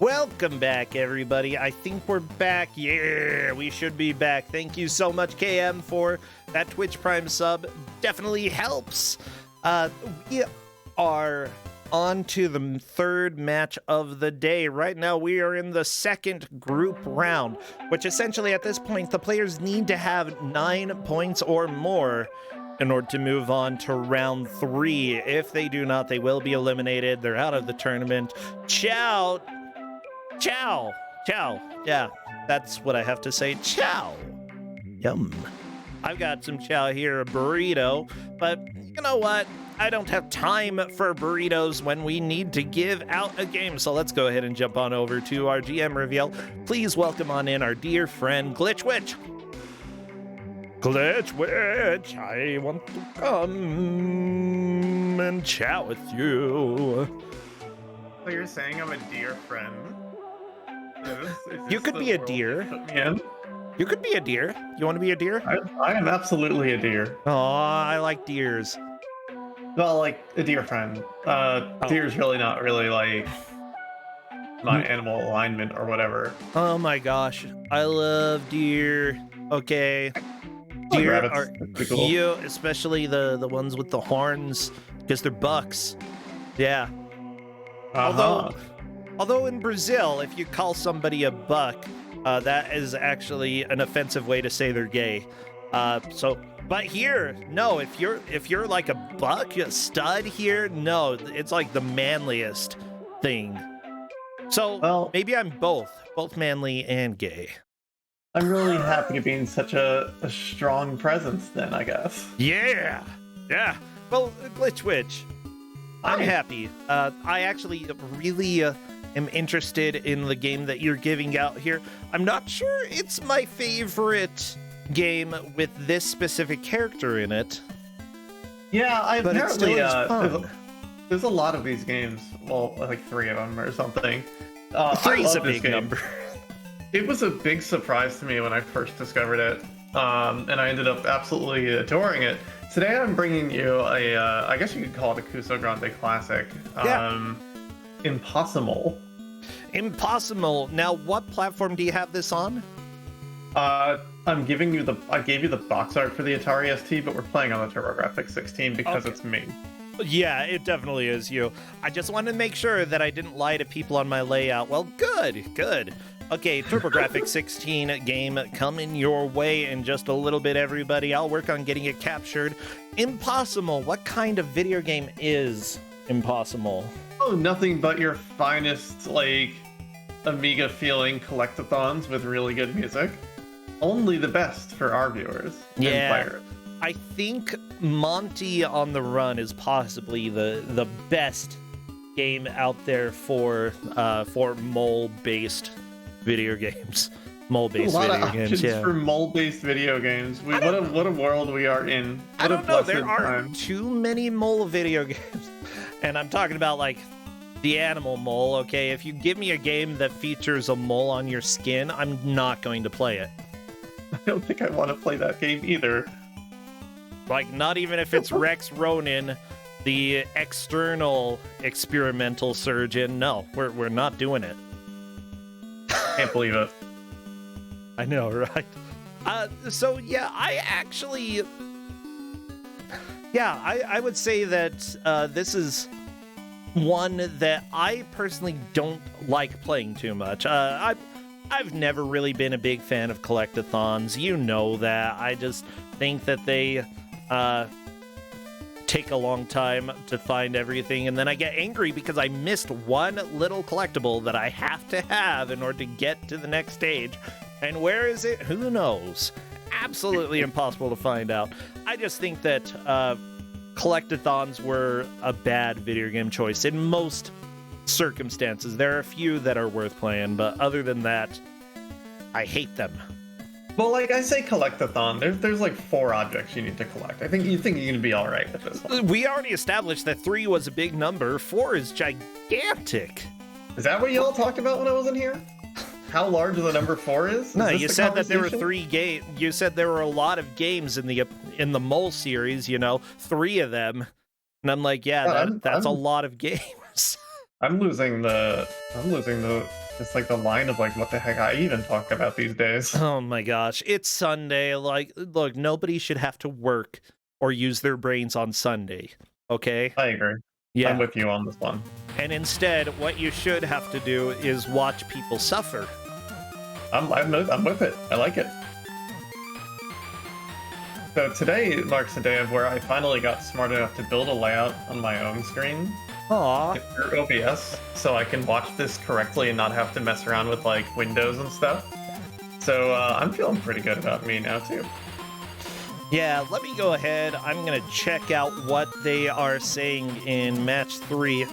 Welcome back, everybody. I think we're back. Yeah, we should be back. Thank you so much, KM, for that Twitch Prime sub. Definitely helps. We are on to the third match of the day. Right now, we are in the second group round, which essentially at this point, the players need to have 9 points or more in order to move on to round 3. If they do not, they will be eliminated. They're out of the tournament. Ciao. Ciao. Ciao. Yeah, that's what I have to say. Ciao. Yum. I've got some chow here, a burrito, but you know what? I don't have time for burritos when we need to give out a game. So let's go ahead and jump on over to our GM reveal. Please welcome on in our dear friend, Glitch Witch. Glitch Witch, I want to come and chat with you. So you're saying I'm a dear friend? You could be a deer. You could be a deer. You want to be a deer? I am absolutely a deer. Oh, I like deers. Well, like a deer friend. Deer's really not really like my animal alignment or whatever. Oh my gosh, I love deer. Okay, deer are cool. cute, especially the ones with the horns, because they're bucks. Yeah. Although in Brazil, if you call somebody a buck, that is actually an offensive way to say they're gay. But here, no, if you're like a buck, a stud here, no, it's like the manliest thing. So well, maybe I'm both manly and gay. I'm really happy to be in such a strong presence then, I guess. Yeah. Well, Glitch Witch, I'm happy. I actually really am interested in the game that you're giving out here. I'm not sure it's my favorite game with this specific character in it. Yeah, but it still is fun. There's a lot of these games. Well, like 3 of them or something. 3 is a big number. It was a big surprise to me when I first discovered it, and I ended up absolutely adoring it. Today I'm bringing you I guess you could call it a Kuso6rande classic. Impossamole. Impossamole. Now, what platform do you have this on? I gave you the box art for the Atari ST, but we're playing on the TurboGrafx 16 because it's me. Yeah, it definitely is you. I just wanted to make sure that I didn't lie to people on my layout. Well, good. Okay, TurboGrafx 16 game coming your way in just a little bit, everybody. I'll work on getting it captured. Impossamole. What kind of video game is Impossamole? Oh, nothing but your finest, like, Amiga feeling collectathons with really good music. Only the best for our viewers and players. I think Monty on the Run is possibly the best game out there for mole-based video games. Mole-based video games, yeah. For mole-based video games. What a world we are in. I don't know. There aren't too many mole video games. And I'm talking about, like, the animal mole, okay? If you give me a game that features a mole on your skin, I'm not going to play it. I don't think I want to play that game either. Like, not even if it's Rex Ronan, the external experimental surgeon. No, we're not doing it. Can't believe it. I know, right? So, yeah, I would say that this is one that I personally don't like playing too much. I've never really been a big fan of collectathons. You know that. I just think that they take a long time to find everything, and then I get angry because I missed one little collectible that I have to have in order to get to the next stage. And where is it? Who knows? Absolutely impossible to find out. I just think that collectathons were a bad video game choice in most circumstances. There are a few that are worth playing, but other than that, I hate them. Well, like I say, collectathon. There's like 4 objects you need to collect. I think you're gonna be all right with this one. We already established that 3 was a big number. 4 is gigantic. Is that what you all talked about when I wasn't here? How large the number 4 is? No, you said that there were 3 games. You said there were a lot of games in the Mole series. 3 of them, and I'm like, yeah, that's a lot of games. I'm losing the It's like the line of like, what the heck I even talk about these days. Oh my gosh, it's Sunday. Like, look, nobody should have to work or use their brains on Sunday, okay? I agree. Yeah. I'm with you on this one. And instead, what you should have to do is watch people suffer. I'm with it. I like it. So today marks the day of where I finally got smart enough to build a layout on my own screen Aw. through OBS, so I can watch this correctly and not have to mess around with like windows and stuff. So I'm feeling pretty good about me now too. Yeah, let me go ahead. I'm going to check out what they are saying in match 3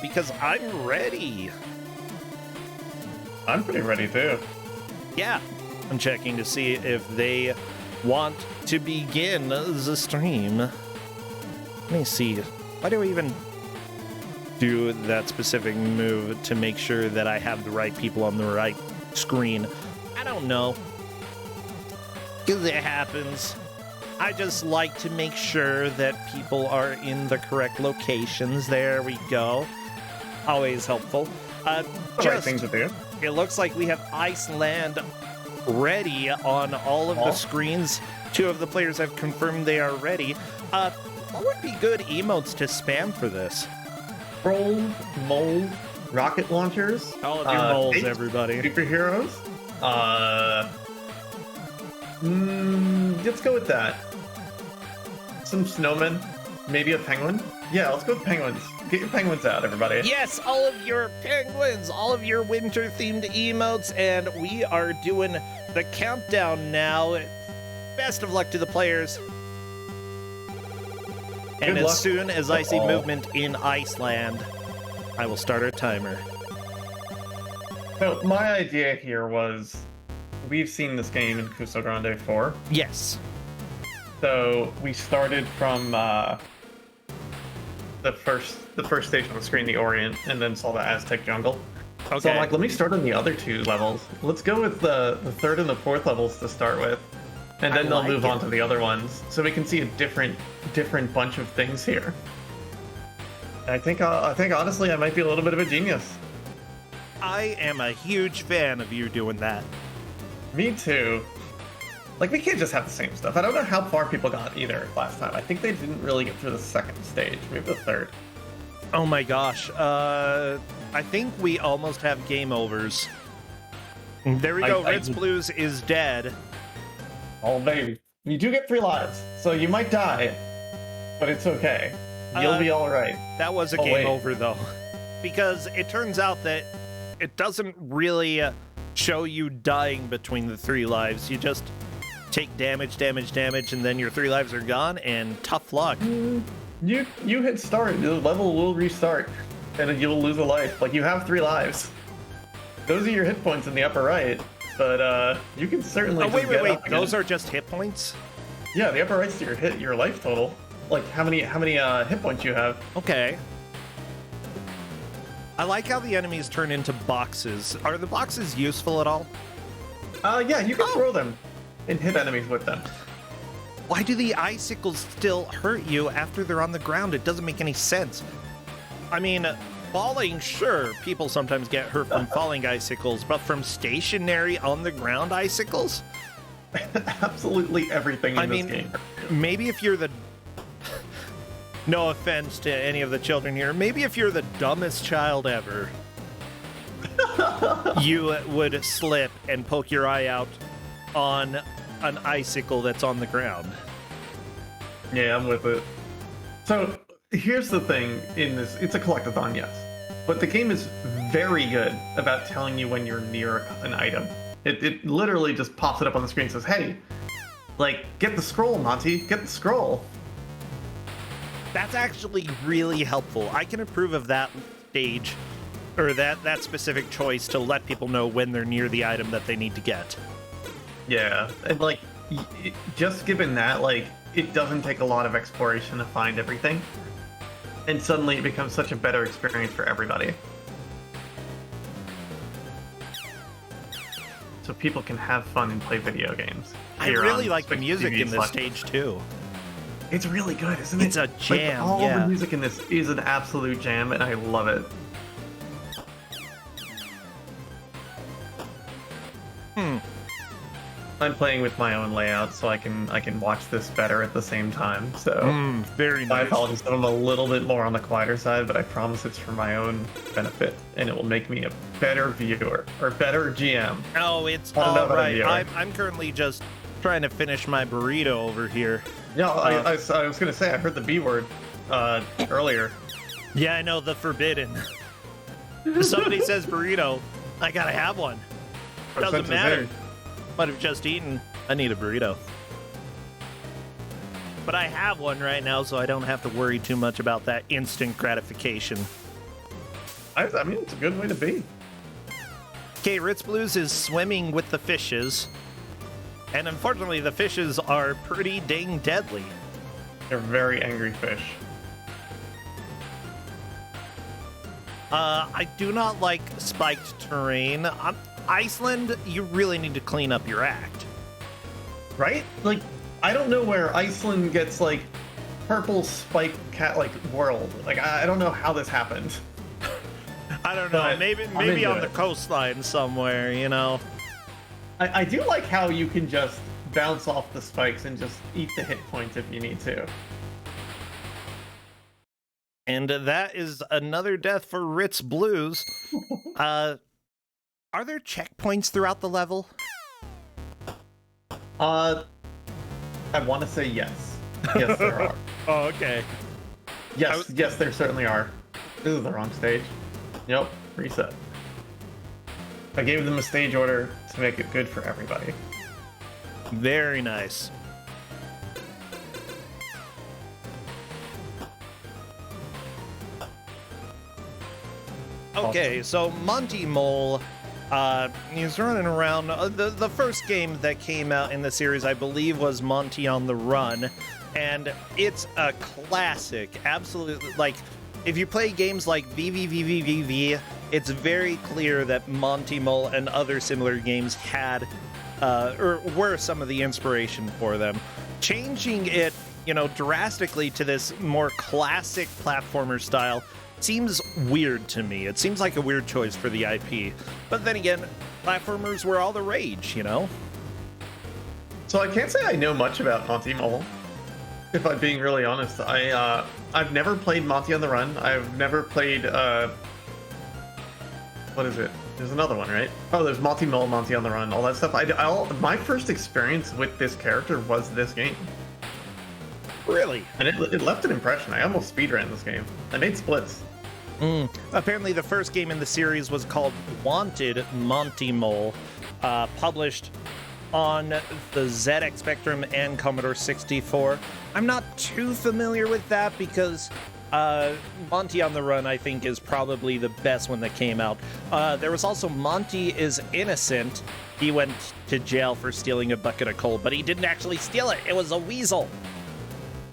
because I'm ready. I'm pretty ready too. Yeah, I'm checking to see if they want to begin the stream. Let me see. Why do I even do that specific move to make sure that I have the right people on the right screen? I don't know. Because it happens. I just like to make sure that people are in the correct locations. There we go. Always helpful. The right thing to do. It looks like we have Iceland ready on all of the screens. 2 of the players have confirmed they are ready. What would be good emotes to spam for this? Troll, moles, rocket launchers. All of your moles, everybody. Superheroes. Let's go with that. Some snowmen. Maybe a penguin. Yeah, let's go with penguins. Get your penguins out, everybody. Yes, all of your penguins, all of your winter-themed emotes, and we are doing the countdown now. Best of luck to the players. And as soon as I see movement in Iceland, I will start our timer. So my idea here was, we've seen this game in Kuso6rande 4. Yes. So we started from the first stage on the screen, the Orient, and then saw the Aztec jungle. Okay. So I'm like, let me start on the other 2 levels. Let's go with the 3rd and the 4th levels to start with, and then they'll move on to the other ones, so we can see a different bunch of things here. And I think honestly, I might be a little bit of a genius. I am a huge fan of you doing that. Me too. Like, we can't just have the same stuff. I don't know how far people got either last time. I think they didn't really get through the 2nd stage, maybe the 3rd. Oh my gosh. I think we almost have game overs. There we go. Reds Blues is dead. Oh, baby. You do get 3 lives, so you might die, but it's okay. You'll be all right. That was a game over, though, because it turns out that it doesn't really show you dying between the 3 lives. You just take damage, and then your 3 lives are gone, and tough luck. You hit start, the level will restart, and you'll lose a life. Like, you have 3 lives. Those are your hit points in the upper right, but you can certainly. Oh wait! Those are just hit points? Yeah, the upper right's your life total. Like how many hit points you have. Okay. I like how the enemies turn into boxes. Are the boxes useful at all? Yeah, you can throw them and hit enemies with them. Why do the icicles still hurt you after they're on the ground? It doesn't make any sense. I mean, falling, sure, people sometimes get hurt from falling icicles, but from stationary on the ground icicles? Absolutely everything in this game. Maybe if you're the... No offense to any of the children here. Maybe if you're the dumbest child ever, you would slip and poke your eye out on an icicle that's on the ground. Yeah, I'm with it. So here's the thing in this. It's a collectathon, yes. But the game is very good about telling you when you're near an item. It literally just pops it up on the screen and says, hey, like, get the scroll, Monty, get the scroll. That's actually really helpful. I can approve of that stage, or that specific choice to let people know when they're near the item that they need to get. Yeah, and like, just given that, like, it doesn't take a lot of exploration to find everything. And suddenly it becomes such a better experience for everybody. So people can have fun and play video games. I really like the music in this stage too. It's really good, isn't it? It's a jam, like, all the music in this is an absolute jam, and I love it. I'm playing with my own layout, so I can watch this better at the same time. So Very my nice. apologies if I'm a little bit more on the quieter side, but I promise it's for my own benefit, and it will make me a better viewer or better GM. Oh, it's I don't know all about a right. viewer. I'm currently just trying to finish my burrito over here. Yeah, I was gonna say I heard the B word earlier. Yeah, I know, the forbidden. If somebody says burrito, I gotta have one. Our Doesn't sense is matter. there. But I've just eaten. I need a burrito. But I have one right now, so I don't have to worry too much about that instant gratification. I mean, it's a good way to be. Okay, Ritz Blues is swimming with the fishes. And unfortunately, the fishes are pretty dang deadly. They're very angry fish. I do not like spiked terrain. Iceland, you really need to clean up your act. Right? Like, I don't know where Iceland gets, like, purple spike cat, like, world. Like, I don't know how this happened. I don't know. But Maybe I'm into on the it. coastline somewhere, you know. I do like how you can just bounce off the spikes and just eat the hit points if you need to. And that is another death for Ritz Blues. Are there checkpoints throughout the level? I want to say yes. Yes, there are. Oh, okay. Yes, yes, there certainly are. This is the wrong stage. Yep, reset. I gave them a stage order to make it good for everybody. Very nice. Okay, so Monty Mole, he's running around. The first game that came out in the series, I believe, was Monty on the Run, and it's a classic. Absolutely, like, if you play games like VVVVVV, it's very clear that Monty Mole and other similar games had, or were some of the inspiration for them. Changing it, drastically to this more classic platformer style seems weird to me. It seems like a weird choice for the IP. But then again, platformers were all the rage, So I can't say I know much about Monty Mole. If I'm being really honest, I've never played Monty on the Run. I've never played what is it? There's another one, right? Oh, there's Monty Mole, Monty on the Run, all that stuff. My first experience with this character was this game. Really? And it left an impression. I almost speedran this game. I made splits. Apparently the first game in the series was called Wanted Monty Mole, published on the ZX Spectrum and Commodore 64. I'm not too familiar with that because Monty on the Run, I think, is probably the best one that came out. There was also Monty is Innocent. He went to jail for stealing a bucket of coal, but he didn't actually steal it. It was a weasel.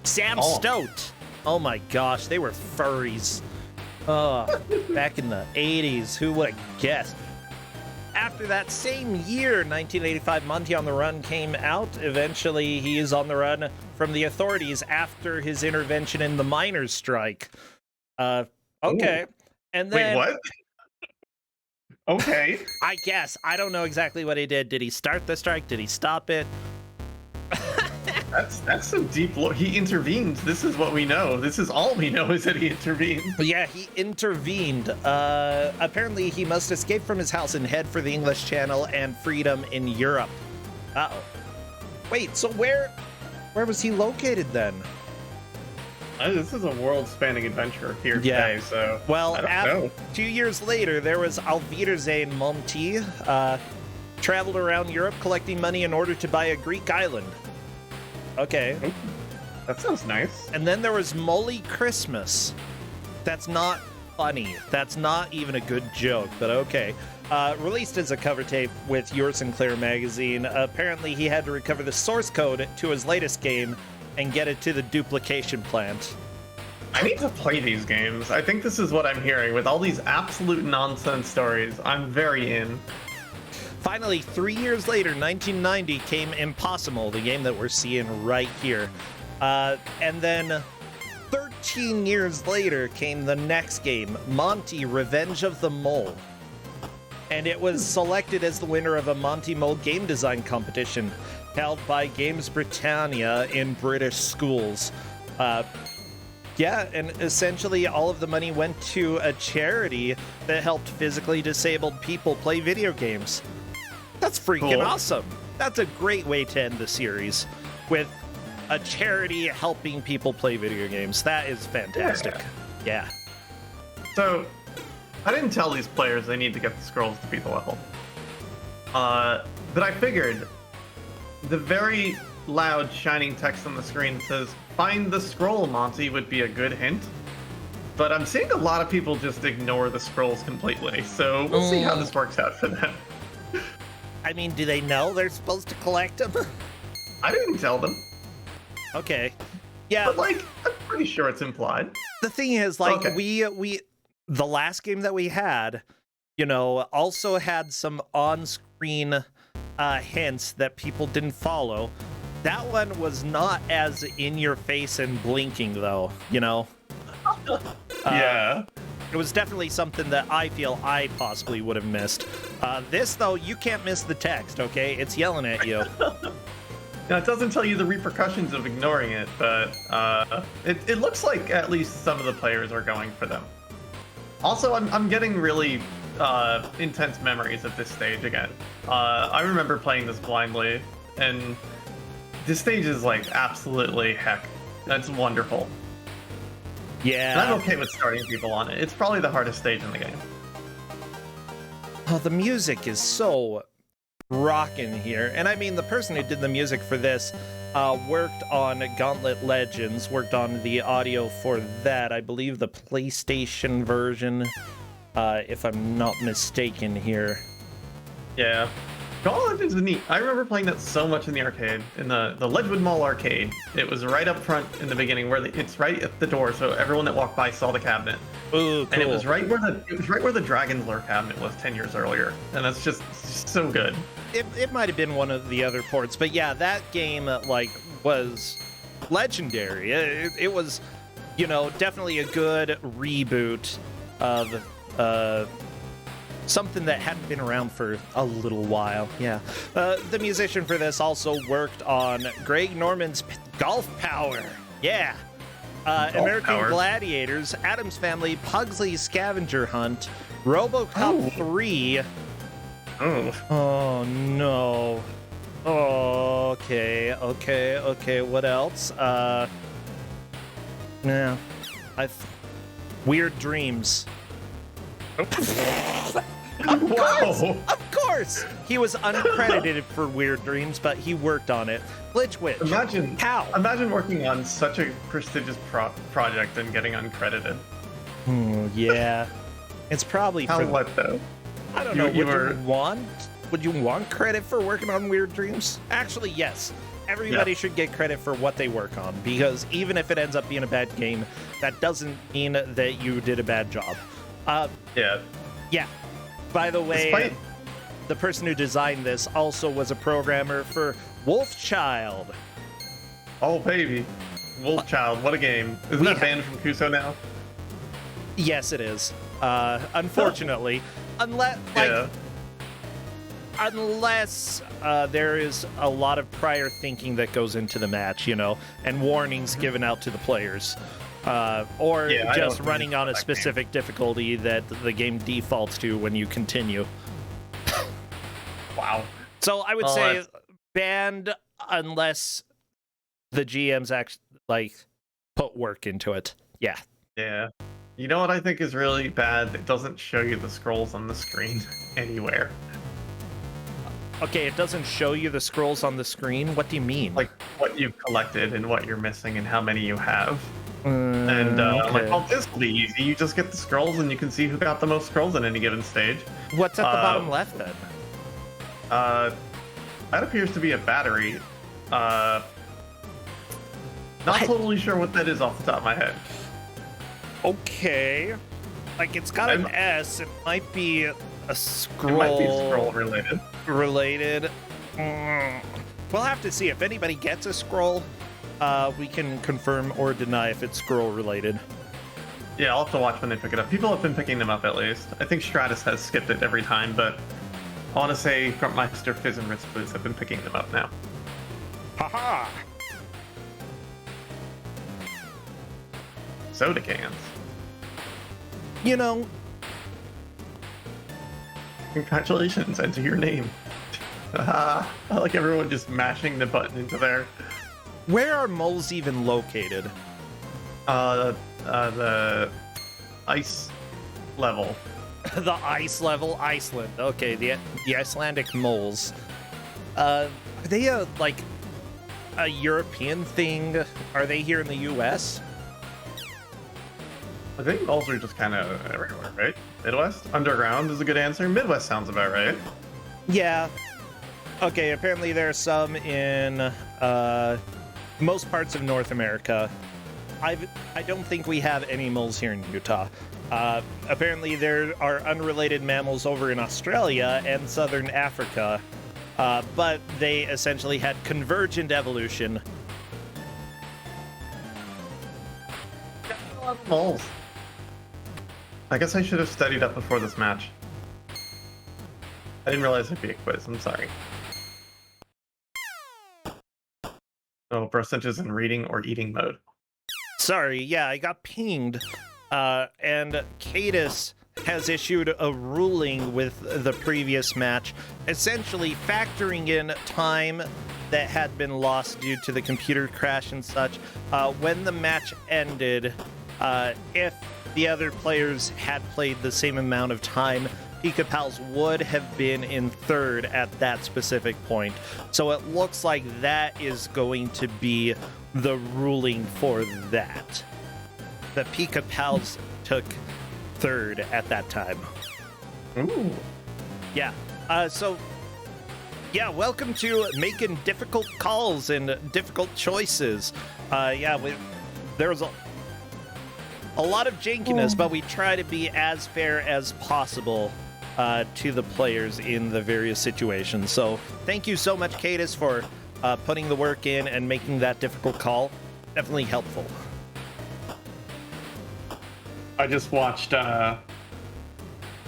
Sam Stoat. Oh my gosh, they were furries. Back in the 80s, who would have guessed? After that same year, 1985, Monty on the Run came out. Eventually, he is on the run from the authorities after his intervention in the miners' strike. Okay. Ooh. And then... Wait, what? Okay. I guess. I don't know exactly what he did. Did he start the strike? Did he stop it? That's some deep lore. He intervened. This is what we know. This is all we know is that he intervened. Yeah, he intervened. Apparently, he must escape from his house and head for the English Channel and freedom in Europe. Uh-oh. Wait, so where was he located then? This is a world-spanning adventure here today, so well, I don't know. 2 years later, there was Auf Wiedersehen Monty, traveled around Europe collecting money in order to buy a Greek island. Okay. Ooh, that sounds nice. And then there was Molly Christmas. That's not funny. That's not even a good joke, but okay. Released as a cover tape with Your Sinclair magazine. Apparently, he had to recover the source code to his latest game and get it to the duplication plant. I need to play these games. I think this is what I'm hearing. With all these absolute nonsense stories, I'm very in. Finally, 3 years later, 1990, came Impossamole, the game that we're seeing right here. And then 13 years later came the next game, Monty, Revenge of the Mole. and it was selected as the winner of a Monty Mole game design competition held by Games Britannia in British schools. Yeah, and essentially all of the money went to a charity that helped physically disabled people play video games. That's freaking Cool. awesome. That's a great way to end the series, with a charity helping people play video games. That is fantastic. Yeah. So, I didn't tell these players they need to get the scrolls to beat the level. But I figured the very loud shining text on the screen that says, "Find the scroll, Monty," would be a good hint. But I'm seeing a lot of people just ignore the scrolls completely, so we'll see how this works out for them. I mean, do they know they're supposed to collect them? I didn't tell them, Okay. Yeah, but like, I'm pretty sure it's implied. the thing is, like, Okay. we the last game that we had, you know, also had some on-screen hints that people didn't follow. That one was not as in your face and blinking, though, you know? Yeah. It was definitely something that I feel I possibly would have missed. This, though, you can't miss the text, okay? It's yelling at you. Now, it doesn't tell you the repercussions of ignoring it, but it looks like at least some of the players are going for them. Also, I'm getting really intense memories at this stage again. I remember playing this blindly, and this stage is like absolutely heck. That's wonderful. And Yeah. I'm okay with starting people on it. It's probably the hardest stage in the game. Oh, the music is so rockin' here. And I mean, the person who did the music for this worked on Gauntlet Legends, worked on the audio for that. I believe the PlayStation version, if I'm not mistaken here. Yeah. Gauntlet is neat. I remember playing that so much in the arcade, in the Ledgewood Mall arcade. It was right up front in the beginning, where it's right at the door, so everyone that walked by saw the cabinet. Ooh, cool. And it was right where the Dragon's Lure cabinet was 10 years earlier, and that's just so good. It might have been one of the other ports, but yeah, that game like was legendary. It was, you know, definitely a good reboot of something that hadn't been around for a little while. Yeah. The musician for this also worked on Greg Norman's Golf Power. Yeah. American Power. Gladiators, Addams Family, Pugsley's Scavenger Hunt, RoboCop 3. Oh. Oh no. Oh, okay. What else? Yeah. Weird Dreams. Wow. Of course! He was uncredited for Weird Dreams, but he worked on it. Glitch Witch. Imagine How? working on such a prestigious project and getting uncredited. Yeah. It's probably How for... what though? I don't know. you were- Would you want credit for working on Weird Dreams? Actually, yes. Everybody should get credit for what they work on, because even if it ends up being a bad game, that doesn't mean that you did a bad job. Yeah. Yeah. By the way, Despite- the person who designed this also was a programmer for Wolfchild. Oh baby. Wolfchild, what a game. Isn't that banned from Kuso now? Yes, it is. Unfortunately, unless there is a lot of prior thinking that goes into the match, you know, and warnings given out to the players, or Yeah, I just don't running on a that specific difficulty that the game defaults to when you continue. Wow. So I would Oh, say that's- banned unless the GMs actually put work into it. Yeah. Yeah. You know what I think is really bad? It doesn't show you the scrolls on the screen anywhere. Okay, it doesn't show you the scrolls on the screen. What do you mean? Like what you've collected and what you're missing and how many you have. and And I'm like, well, this will be easy. You just get the scrolls and you can see who got the most scrolls in any given stage. what's at the bottom left then? That appears to be a battery. Not What? totally sure what that is off the top of my head. Okay. Like, it's got an I'm- S. It might be a It scroll, might be scroll related. related. We'll have to see. If anybody gets a scroll, we can confirm or deny if it's scroll related. Yeah, I'll have to watch when they pick it up. People have been picking them up at least. I think Stratus has skipped it every time, but I want to say Grumpmeister, Fizz, and Ritz Blues have been picking them up now. Haha! Soda cans. You know, Congratulations, enter your name. I like everyone just mashing the button into there. where are moles even located? The ice level. The ice level, Iceland. Okay, the Icelandic moles. Are they like a European thing? Are they here in the U.S.? I think moles are just kind of everywhere, right? Midwest? Underground is a good answer. Midwest sounds about right. Yeah. Okay, apparently there are some in most parts of North America. I don't think we have any moles here in Utah. Apparently there are unrelated mammals over in Australia and southern Africa, but they essentially had convergent evolution. Moles. I guess I should have studied up before this match. I didn't realize it'd be a quiz. I'm sorry. Oh, Brosent is in reading or eating mode. Sorry, yeah, I got pinged. And Cadis has issued a ruling with the previous match, essentially factoring in time that had been lost due to the computer crash and such. When the match ended, if the other players had played the same amount of time, Pika Pals would have been in third at that specific point. So it looks like that is going to be the ruling for that. The Pika Pals took third at that time. Ooh. Yeah. Yeah, welcome to making difficult calls and difficult choices. There was a lot of jankiness, but we try to be as fair as possible to the players in the various situations. So thank you so much, Cadis, for putting the work in and making that difficult call. Definitely helpful. I just watched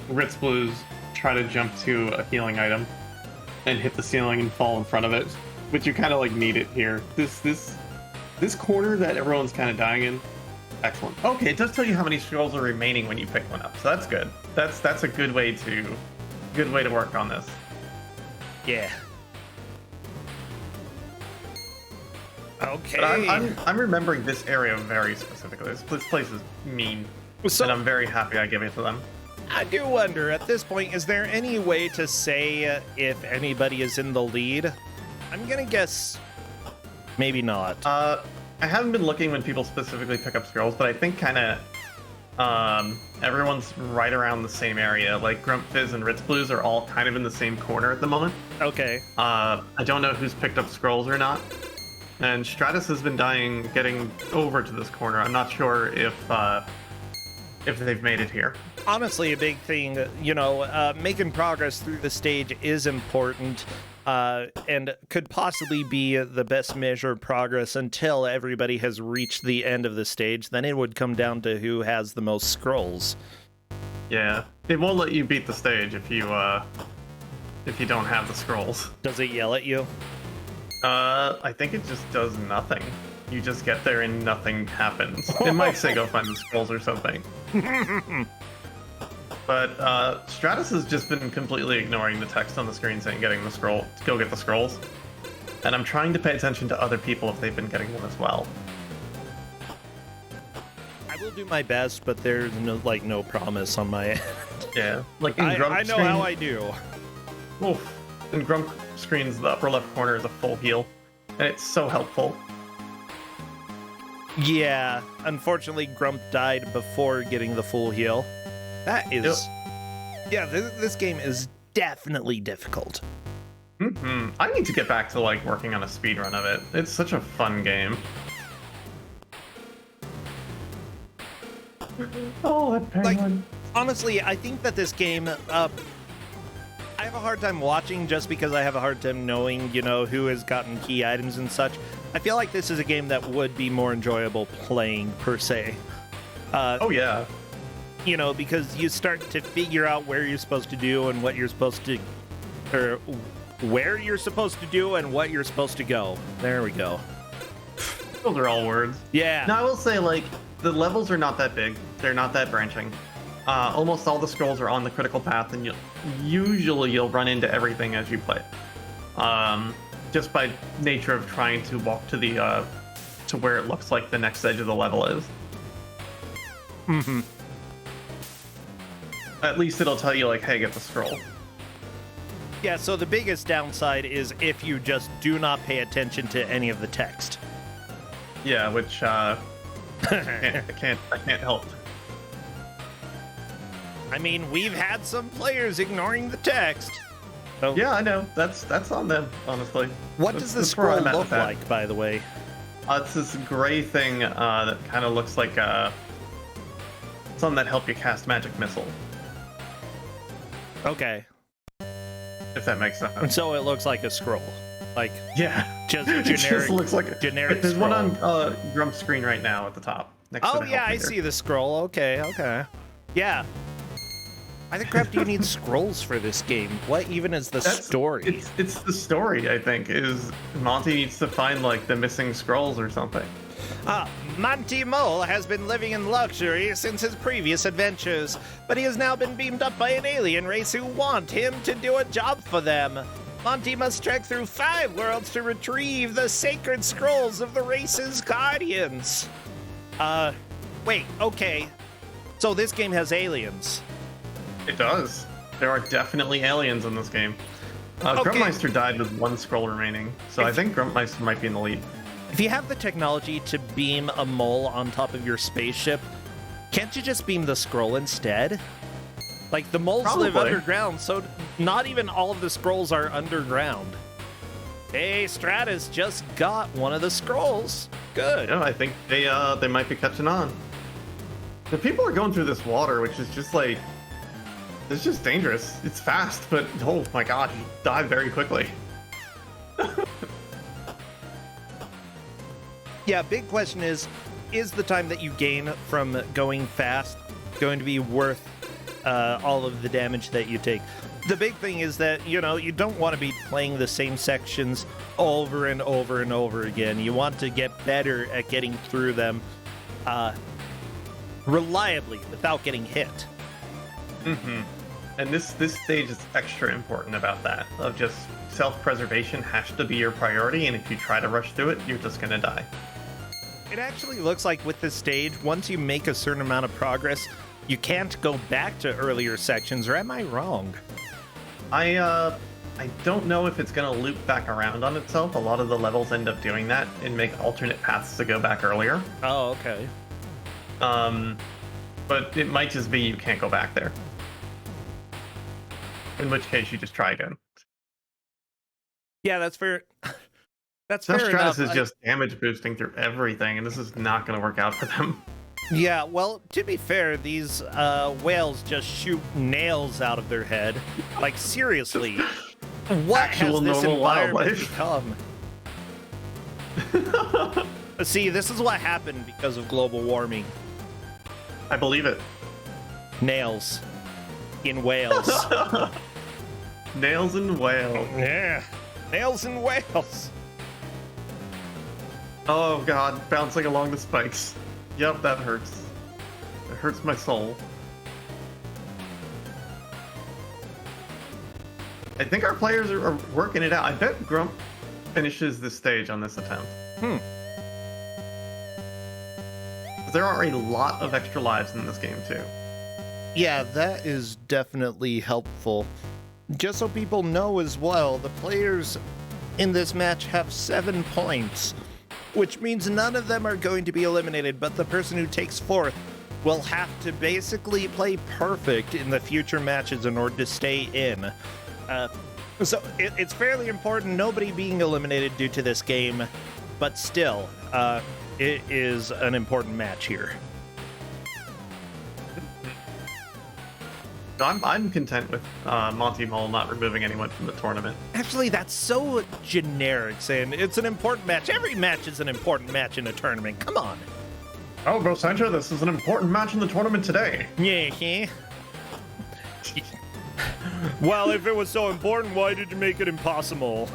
Ritz Blues try to jump to a healing item and hit the ceiling and fall in front of it, which you kind of like need it here. This corner that everyone's kind of dying in. Excellent. Okay, it does tell you how many scrolls are remaining when you pick one up, so that's good. That's a good way to work on this. Yeah. Okay. But I'm remembering this area very specifically. This place is mean, So, and I'm very happy I gave it to them. I do wonder, at this point, is there any way to say if anybody is in the lead? I'm gonna guess maybe not. I haven't been looking when people specifically pick up scrolls, but I think kind of everyone's right around the same area. Like Grump Fizz and Ritz Blues are all kind of in the same corner at the moment. Okay. I don't know who's picked up scrolls or not. And Stratus has been getting over to this corner. I'm not sure if they've made it here. Honestly, a big thing, making progress through the stage is important. And could possibly be the best measure of progress until everybody has reached the end of the stage. Then it would come down to who has the most scrolls. Yeah, it won't let you beat the stage if you don't have the scrolls. Does it yell at you? I think it just does nothing. You just get there and nothing happens. It might say go find the scrolls or something. But Stratus has just been completely ignoring the text on the screen saying go get the scrolls. And I'm trying to pay attention to other people if they've been getting them as well. I will do my best, but there's no promise on my end. Yeah, like in I know how I do. Oof. In Grump screens, the upper left corner is a full heal, and it's so helpful. Yeah, unfortunately, Grump died before getting the full heal. That is... Yep. Yeah, this game is definitely difficult. I need to get back to working on a speedrun of it. It's such a fun game. Oh, that penguin. Honestly, I think that this game... I have a hard time watching just because I have a hard time knowing, who has gotten key items and such. I feel like this is a game that would be more enjoyable playing, per se. Oh yeah. You know, because you start to figure out where you're supposed to do and what you're supposed to, or where you're supposed to do and what you're supposed to go. There we go. Those are all words. Yeah. Now I will say, like, the levels are not that big. They're not that branching. Almost all the scrolls are on the critical path, and you'll run into everything as you play. Just by nature of trying to walk to the to where it looks like the next edge of the level is. Mm-hmm. At least it'll tell you, like, hey, get the scroll. Yeah, so the biggest downside is if you just do not pay attention to any of the text. Yeah, which I can't help. I mean, we've had some players ignoring the text. So Yeah, I know. That's on them, honestly. what does the That's where scroll I'm at look with that. like, by the way? It's this gray thing that kind of looks like something that help you cast magic missile, Okay. if that makes sense. So it looks like a scroll. Like, Yeah, just it just generic. looks like a generic There's one scroll. on Grump's screen right now at the top. Next to Oh, the yeah, help I meter. see the scroll. Okay. Yeah. Why the crap do you need scrolls for this game? What even is the story? It's the story, I think, is Monty needs to find, like, the missing scrolls or something. Monty Mole has been living in luxury since his previous adventures, but he has now been beamed up by an alien race who want him to do a job for them. Monty must trek through 5 worlds to retrieve the sacred scrolls of the race's guardians. Wait, okay. So this game has aliens. It does. There are definitely aliens in this game. Okay. Grumpmeister died with 1 scroll remaining, so I think Grumpmeister might be in the lead. If you have the technology to beam a mole on top of your spaceship, can't you just beam the scroll instead? Like, the moles live Probably. underground, so not even all of the scrolls are underground. Hey, Stratus just got one of the scrolls. Good. Yeah, I think they might be catching on. The people are going through this water, which is just like, it's just dangerous. It's fast, but oh my god, you die very quickly. Yeah, big question is the time that you gain from going fast going to be worth all of the damage that you take? The big thing is that, you know, you don't want to be playing the same sections over and over and over again. You want to get better at getting through them reliably without getting hit. Mm-hmm. And this stage is extra important about that, of just self-preservation has to be your priority, and if you try to rush through it, you're just gonna die. It actually looks like with this stage, once you make a certain amount of progress, you can't go back to earlier sections, or am I wrong? I don't know if it's gonna loop back around on itself. A lot of the levels end up doing that and make alternate paths to go back earlier. Oh, okay. But it might just be you can't go back there. In which case you just try again. Yeah, that's fair. That's Now fair Stratus enough. is just damage boosting through everything, and this is not going to work out for them. Yeah, well, to be fair, these whales just shoot nails out of their head. Like, seriously, what Actual has this normal environment wildlife. become? See, this is what happened because of global warming. I believe it. Nails in whales. Nails and whale. Yeah, nails in whales. Oh god, bouncing along the spikes. Yep, that hurts. It hurts my soul. I think our players are working it out. I bet Grump finishes this stage on this attempt. There are a lot of extra lives in this game too. Yeah, that is definitely helpful. Just so people know as well, the players in this match have 7 points, which means none of them are going to be eliminated, but the person who takes 4th will have to basically play perfect in the future matches in order to stay in. So it's fairly important, nobody being eliminated due to this game, but still, it is an important match here. So I'm content with Monty Mole not removing anyone from the tournament. Actually, that's so generic, saying it's an important match. Every match is an important match in a tournament. Come on. Oh, Bro Sancho, this is an important match in the tournament today. Yeah. Well, if it was so important, why did you make it impossible?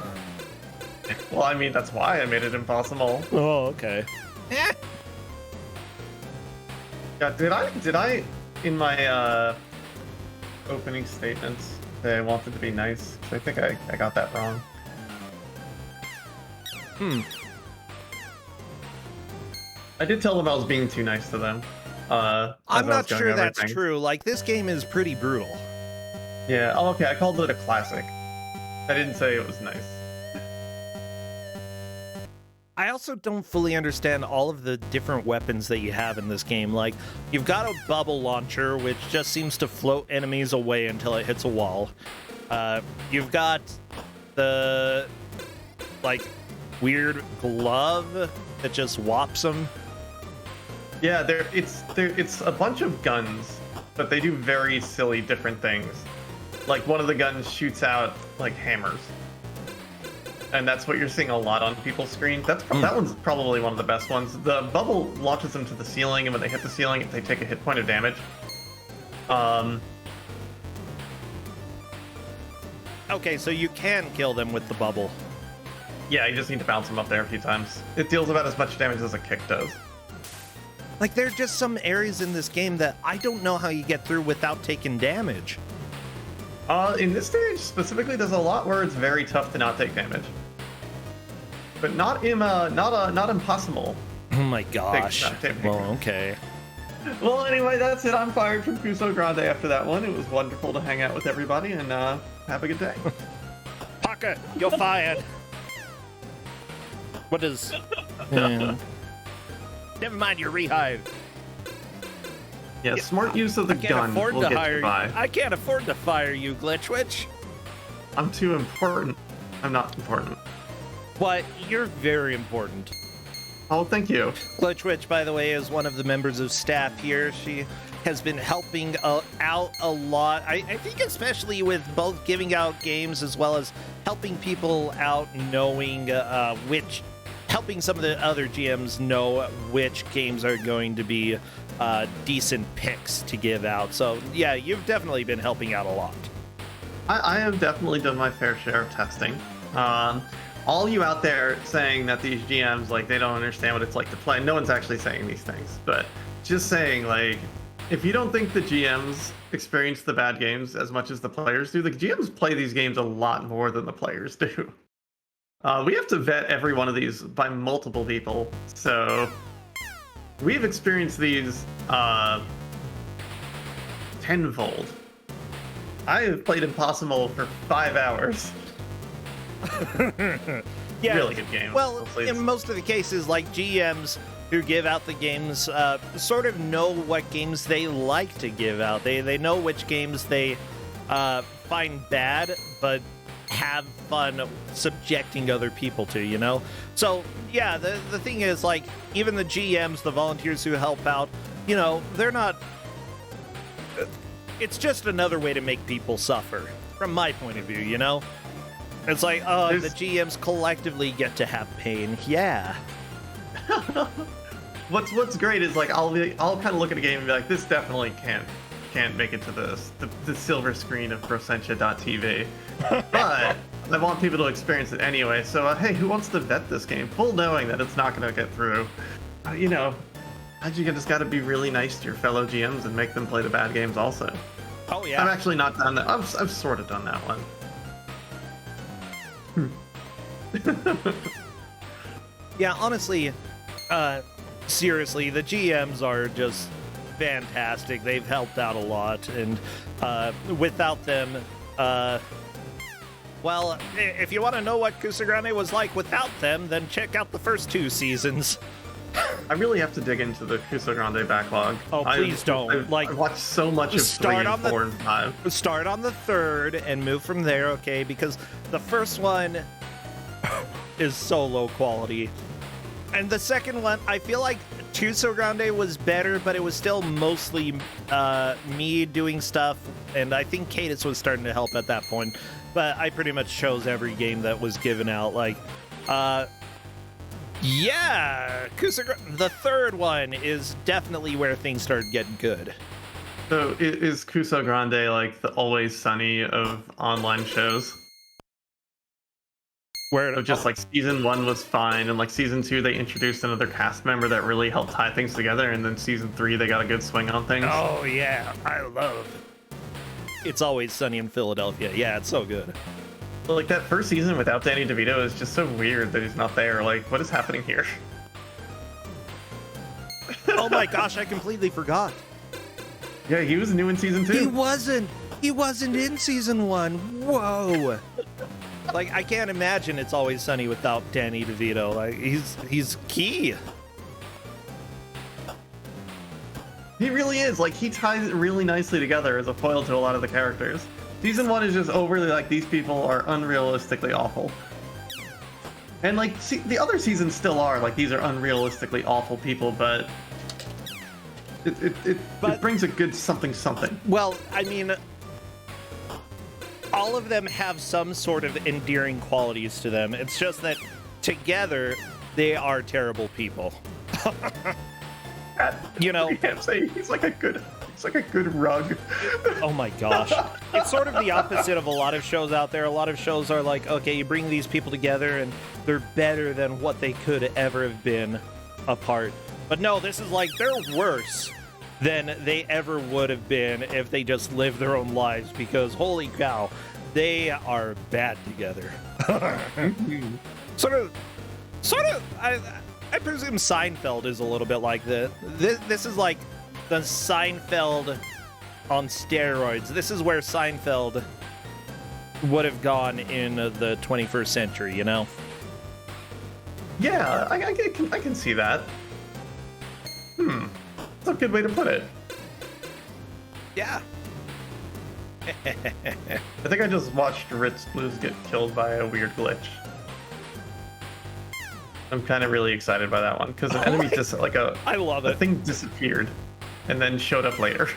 Well, I mean, that's why I made it impossible. Oh, okay. Yeah, did I, in my opening statements, say I wanted to be nice? 'Cause I think I got that wrong. I did tell them I was being too nice to them. I'm not sure that's true. Like, this game is pretty brutal. Yeah, oh, okay, I called it a classic. I didn't say it was nice. I also don't fully understand all of the different weapons that you have in this game. Like, you've got a bubble launcher, which just seems to float enemies away until it hits a wall. You've got the, like, weird glove that just whops them. Yeah, it's a bunch of guns, but they do very silly different things. Like, one of the guns shoots out, like, hammers. And that's what you're seeing a lot on people's screen. That one's probably one of the best ones. The bubble launches them to the ceiling, and when they hit the ceiling, they take a hit point of damage. Okay, so you can kill them with the bubble. Yeah, you just need to bounce them up there a few times. It deals about as much damage as a kick does. Like, there's just some areas in this game that I don't know how you get through without taking damage. In this stage specifically, there's a lot where it's very tough to not take damage. But not Impossamole. Oh my gosh. Well, okay. Well, anyway, that's it. I'm fired from Kuso6rande after that one. It was wonderful to hang out with everybody, and have a good day. Pocket, you're fired. What is... Never mind, you're rehired. Yeah, smart use of the gun will get you by. I can't afford to fire you, Glitchwitch. I'm too important. I'm not important. What? You're very important. Oh, thank you. Glitchwitch, by the way, is one of the members of staff here. She has been helping out a lot. I think especially with both giving out games as well as helping people out knowing helping some of the other GMs know which games are going to be decent picks to give out. So, yeah, you've definitely been helping out a lot. I have definitely done my fair share of testing. All you out there saying that these GMs, like, they don't understand what it's like to play, no one's actually saying these things, but just saying, like, if you don't think the GMs experience the bad games as much as the players do, the GMs play these games a lot more than the players do. We have to vet every one of these by multiple people, so we've experienced these tenfold. I have played Impossamole for 5 hours. Yeah, really good game. Well, in most of the cases, like, GMs who give out the games sort of know what games they like to give out. They know which games they find bad, but have fun subjecting other people to, you know? So, yeah, the thing is, like, even the GMs, the volunteers who help out, you know, they're not... It's just another way to make people suffer, from my point of view, you know? It's like, oh, the GMs collectively get to have pain. Yeah. What's great is, like, I'll kind of look at a game and be like, this definitely can't make it to the silver screen of Prosentia.tv. But I want people to experience it anyway. So, hey, who wants to vet this game? Full knowing that it's not going to get through. You know, you just got to be really nice to your fellow GMs and make them play the bad games also. Oh, yeah. I've actually not done that. I've sort of done that one. Yeah, honestly, seriously, the GMs are just fantastic. They've helped out a lot, and without them, well, if you want to know what Kuso6rande was like without them, then check out the first 2 seasons. I really have to dig into the Kuso6rande backlog. Oh, please don't. I've watched so much of 3 and 4 and 5. Start on the 3rd and move from there, okay? Because the first one is so low quality. And the second one, I feel like Kuso6rande was better, but it was still mostly me doing stuff, and I think Cadence was starting to help at that point. But I pretty much chose every game that was given out. Like, Yeah, the third one is definitely where things started getting good. So is Kuso6rande like the Always Sunny of online shows? Where So just like season 1 was fine, and like season 2 they introduced another cast member that really helped tie things together, and then season 3 they got a good swing on things. Oh yeah, I love It's Always Sunny in Philadelphia. Yeah, it's so good. But like that first season without Danny DeVito is just so weird that he's not there. Like, what is happening here? Oh my gosh, I completely forgot. Yeah, he was new in season 2. He wasn't in season 1. Whoa. Like, I can't imagine It's Always Sunny without Danny DeVito. Like, he's key. He really is. Like, he ties it really nicely together as a foil to a lot of the characters. Season 1 is just overly like, these people are unrealistically awful. And like, the other seasons still are, like, these are unrealistically awful people, but it brings a good something. Well, I mean, all of them have some sort of endearing qualities to them. It's just that together, they are terrible people. You know, you can't say he's like a good rug. Oh my gosh. It's sort of the opposite of a lot of shows out there. A lot of shows are like, okay, you bring these people together and they're better than what they could ever have been apart. But no, this is like, they're worse than they ever would have been if they just lived their own lives, because holy cow, they are bad together. Sort of, I presume Seinfeld is a little bit like this. This is like the Seinfeld on steroids. This is where Seinfeld would have gone in the 21st century, you know? Yeah, I can see that. That's a good way to put it. Yeah. I think I just watched Ritz Blues get killed by a weird glitch. I'm kind of really excited by that one, because an enemy just like I love it. The thing disappeared and then showed up later.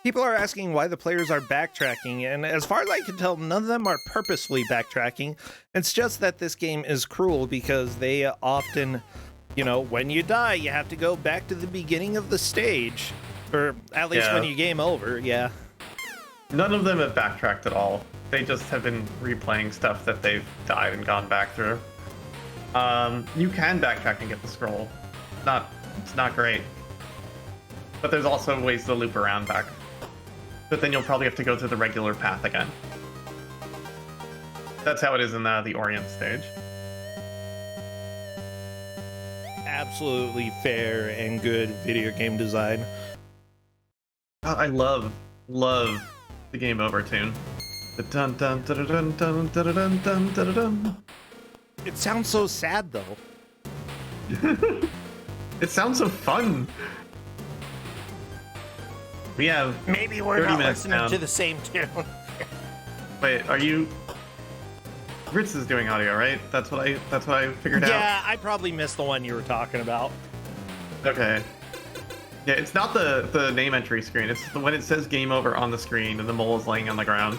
People are asking why the players are backtracking, and as far as I can tell, none of them are purposefully backtracking. It's just that this game is cruel because they often, you know, when you die, you have to go back to the beginning of the stage, or at least when you game over, yeah. None of them have backtracked at all. They just have been replaying stuff that they've died and gone back through. You can backtrack and get the scroll. It's not great. But there's also ways to loop around back. But then you'll probably have to go through the regular path again. That's how it is in the Orient stage. Absolutely fair and good video game design. I love the game over tune. The dun dun dun dun dun dun dun dun dun dun. It sounds so sad though. It sounds so fun. We have maybe we're not listening to the same tune. Wait, are you? Ritz is doing audio, right? That's what I figured out. Yeah, I probably missed the one you were talking about. Okay. Yeah, it's not the name entry screen. It's when it says game over on the screen and the mole is laying on the ground.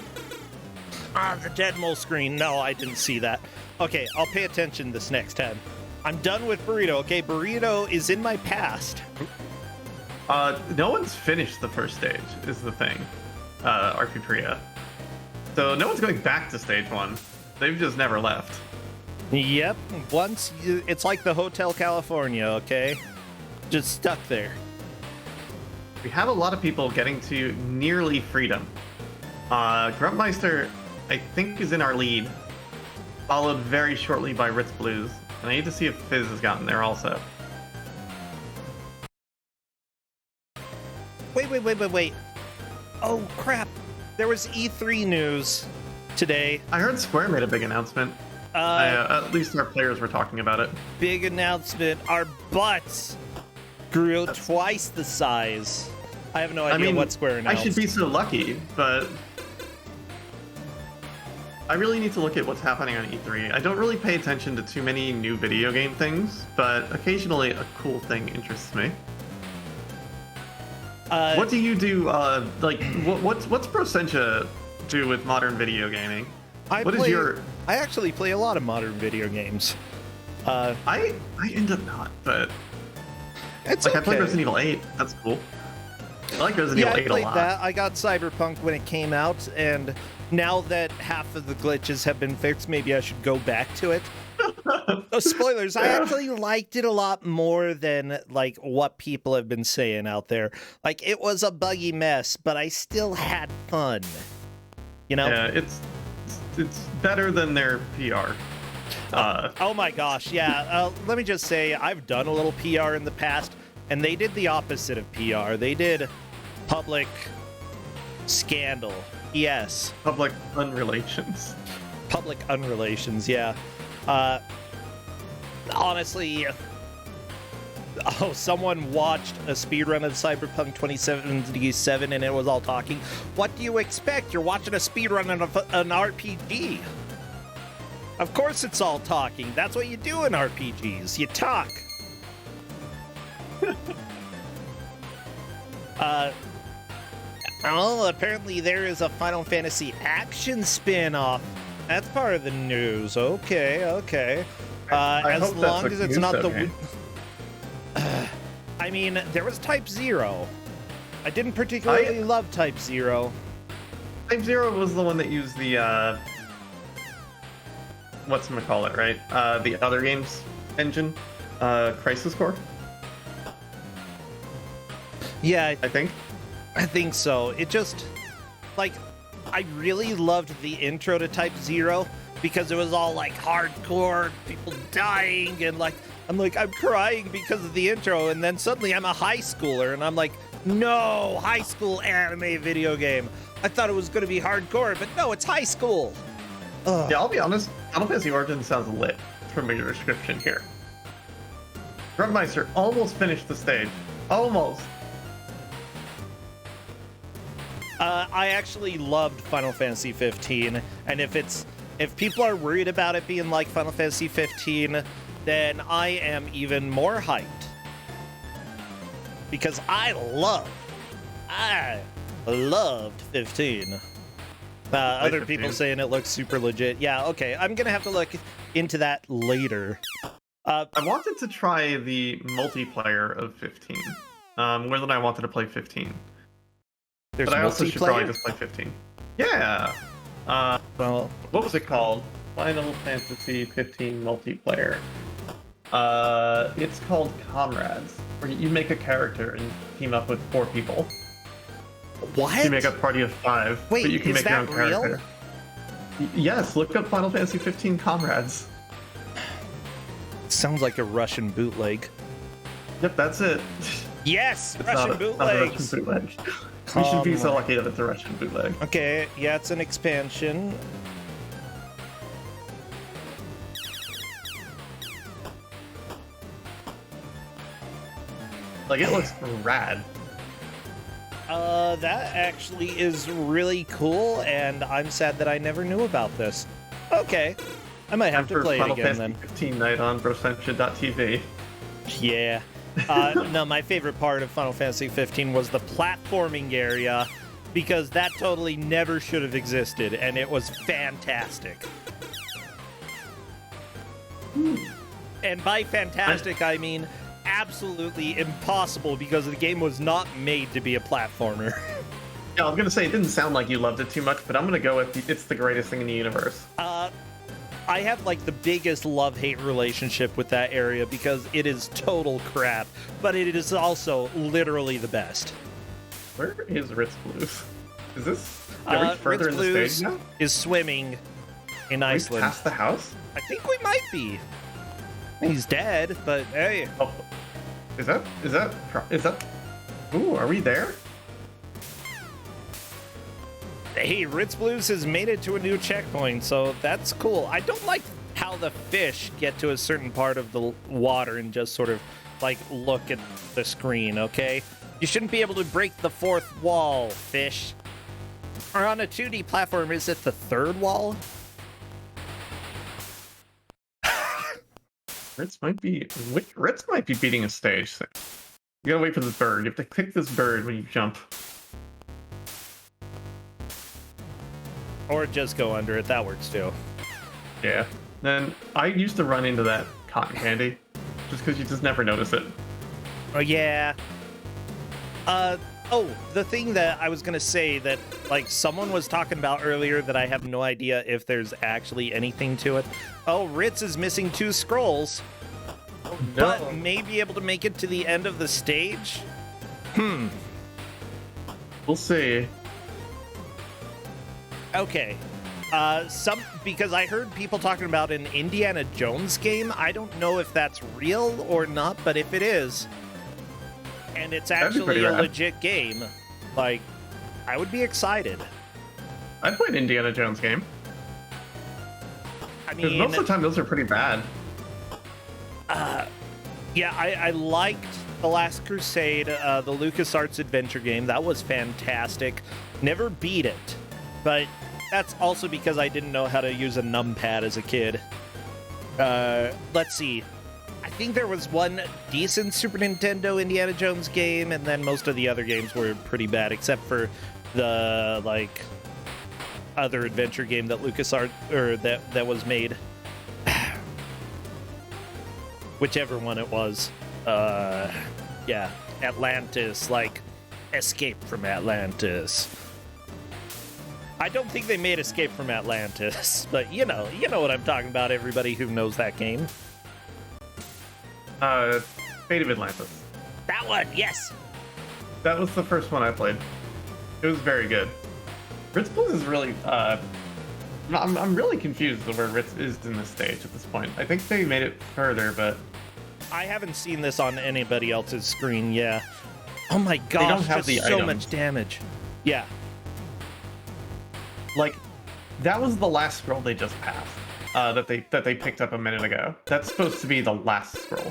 Ah, the dead mole screen. No, I didn't see that. Okay, I'll pay attention this next time. I'm done with Burrito. Okay, Burrito is in my past. No one's finished the first stage, is the thing. RP Priya. So no one's going back to stage 1. They've just never left. Yep, it's like the Hotel California, okay? Just stuck there. We have a lot of people getting to nearly freedom. Gruntmeister, I think, is in our lead, followed very shortly by Ritz Blues. And I need to see if Fizz has gotten there also. Wait. Oh, crap. There was E3 news today. I heard Square made a big announcement. At least our players were talking about it. Big announcement. Our butts grew twice the size. I have no idea what Square announced. I should be so lucky, but I really need to look at what's happening on E3. I don't really pay attention to too many new video game things, but occasionally a cool thing interests me. What do you do? What's Prosentia do with modern video gaming? I actually play a lot of modern video games. I end up not, but It's like okay. I played Resident Evil 8. That's cool. I like Resident Evil 8 I played a lot. that. I got Cyberpunk when it came out, and now that half of the glitches have been fixed, maybe I should go back to it. Oh, spoilers, I actually liked it a lot more than like what people have been saying out there. Like, it was a buggy mess, but I still had fun. You know? Yeah, it's better than their PR. Oh my gosh, yeah. Let me just say, I've done a little PR in the past, and they did the opposite of PR. They did public scandal. Yes. Public unrelations. Public unrelations, yeah. Honestly, someone watched a speedrun of Cyberpunk 2077 and it was all talking. What do you expect? You're watching a speedrun of an RPG. Of course it's all talking. That's what you do in RPGs. You talk. Apparently there is a Final Fantasy action spin-off. That's part of the news. Okay. As long as it's not the... I mean, there was Type 0. I didn't particularly love Type 0. Type 0 was the one that used the, whatchamacallit, right? The other game's engine, Crisis Core, Yeah, I think. I think so. It just, like, I really loved the intro to Type 0 because it was all, like, hardcore, people dying, and, like, I'm crying because of the intro, and then suddenly I'm a high schooler, and I'm like, no, high school anime video game. I thought it was going to be hardcore, but no, it's high school. Ugh. Yeah, I'll be honest, Final Fantasy Origins sounds lit from your description here. Grubmeister almost finished the stage. Almost. I actually loved Final Fantasy 15, and if people are worried about it being like Final Fantasy 15, then I am even more hyped. Because I loved 15. Other 15. people saying it looks super legit. Yeah, okay, I'm gonna have to look into that later. I wanted to try the multiplayer of 15. More than I wanted to play 15. There's But I also should probably multiplayer? just play 15. Yeah. Well, What was it called? Final Fantasy 15 multiplayer. It's called Comrades, where you make a character and team up with 4 people. what? You make a party of 5, Wait, but you can is make your own that real? character. Yes, look up Final Fantasy 15 Comrades. Sounds like a Russian bootleg. Yep, that's it. Yes, It's Russian not a bootlegs. Russian bootleg. We should be so lucky that it's a Russian bootleg. Okay, yeah, it's an expansion. Like, it looks rad. That actually is really cool, and I'm sad that I never knew about this. Okay, I might have to play it Final again Fantasy then. 15 night on brosensha.tv. Yeah. No, my favorite part of Final Fantasy 15 was the platforming area, because that totally never should have existed, and it was fantastic. And by fantastic, I mean absolutely impossible, because the game was not made to be a platformer. Yeah, I was gonna say, it didn't sound like you loved it too much, but I'm gonna go with it's the greatest thing in the universe. I have like the biggest love-hate relationship with that area because it is total crap, but it is also literally the best. Where is Ritz Blues? Is this? Are we further Ritz in the Blues stage now? is swimming in Are we Iceland. past the house? I think we might be. He's dead, but hey. Oh, is that? Ooh, are we there? Hey, Ritz Blues has made it to a new checkpoint, so that's cool. I don't like how the fish get to a certain part of the water and just sort of, like, look at the screen, okay? You shouldn't be able to break the fourth wall, fish. Or on a 2D platform, is it the third wall? Ritz might be beating a stage. You gotta wait for this bird. You have to pick this bird when you jump. Or just go under it, that works too. Yeah. Then I used to run into that cotton candy, just because you just never notice it. Oh, yeah. Oh, the thing that I was gonna say that, like, someone was talking about earlier that I have no idea if there's actually anything to it. Oh, Ritz is missing 2 scrolls, but may be able to make it to the end of the stage? We'll see. Okay. Because I heard people talking about an Indiana Jones game. I don't know if that's real or not, but if it is, and it's actually a legit game, like, I would be excited. I'd play an Indiana Jones game. I Because mean, most of the time those are pretty bad. yeah, I liked The Last Crusade, the LucasArts adventure game. That was fantastic. Never beat it, but that's also because I didn't know how to use a numpad as a kid. Let's see. I think there was one decent Super Nintendo Indiana Jones game, and then most of the other games were pretty bad, except for the, like, other adventure game that LucasArts, or that was made. Whichever one it was. Yeah, Atlantis, like, Escape from Atlantis. I don't think they made Escape from Atlantis, but you know what I'm talking about, everybody who knows that game. Fate of Atlantis. That one, yes! That was the first one I played. It was very good. Ritz Blues is really, I'm really confused as to where Ritz is in this stage at this point. I think they made it further, but I haven't seen this on anybody else's screen, yeah. Oh my gosh, don't have just the so items. much damage. Yeah. like, that was the last scroll they just passed. That they picked up a minute ago. That's supposed to be the last scroll.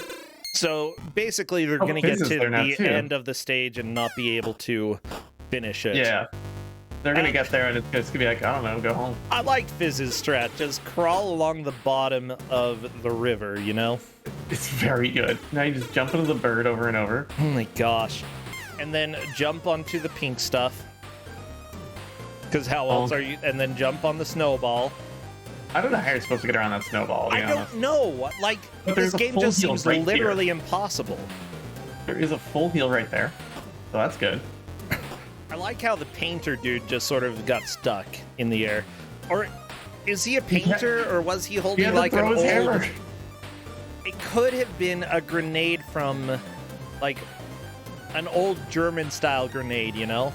So basically, they're going to get Fizz to is there now, the too. end of the stage and not be able to finish it. Yeah. They're gonna And- get there and it's gonna be like, I don't know, go home. I like Fizz's strat. Just crawl along the bottom of the river, you know? It's very good. Now you just jump into the bird over and over. Oh my gosh. And then jump onto the pink stuff. Because how else are you? And then jump on the snowball. I don't know how you're supposed to get around that snowball, to be I honest. don't know. Like, But this there's a game full just heal seems right here. literally impossible. There is a full heal right there. So that's good. I like how the painter dude just sort of got stuck in the air. Or is he a painter, or was he He holding had to like an throw his old... hammer. It could have been a grenade from, like, an old German-style grenade, you know?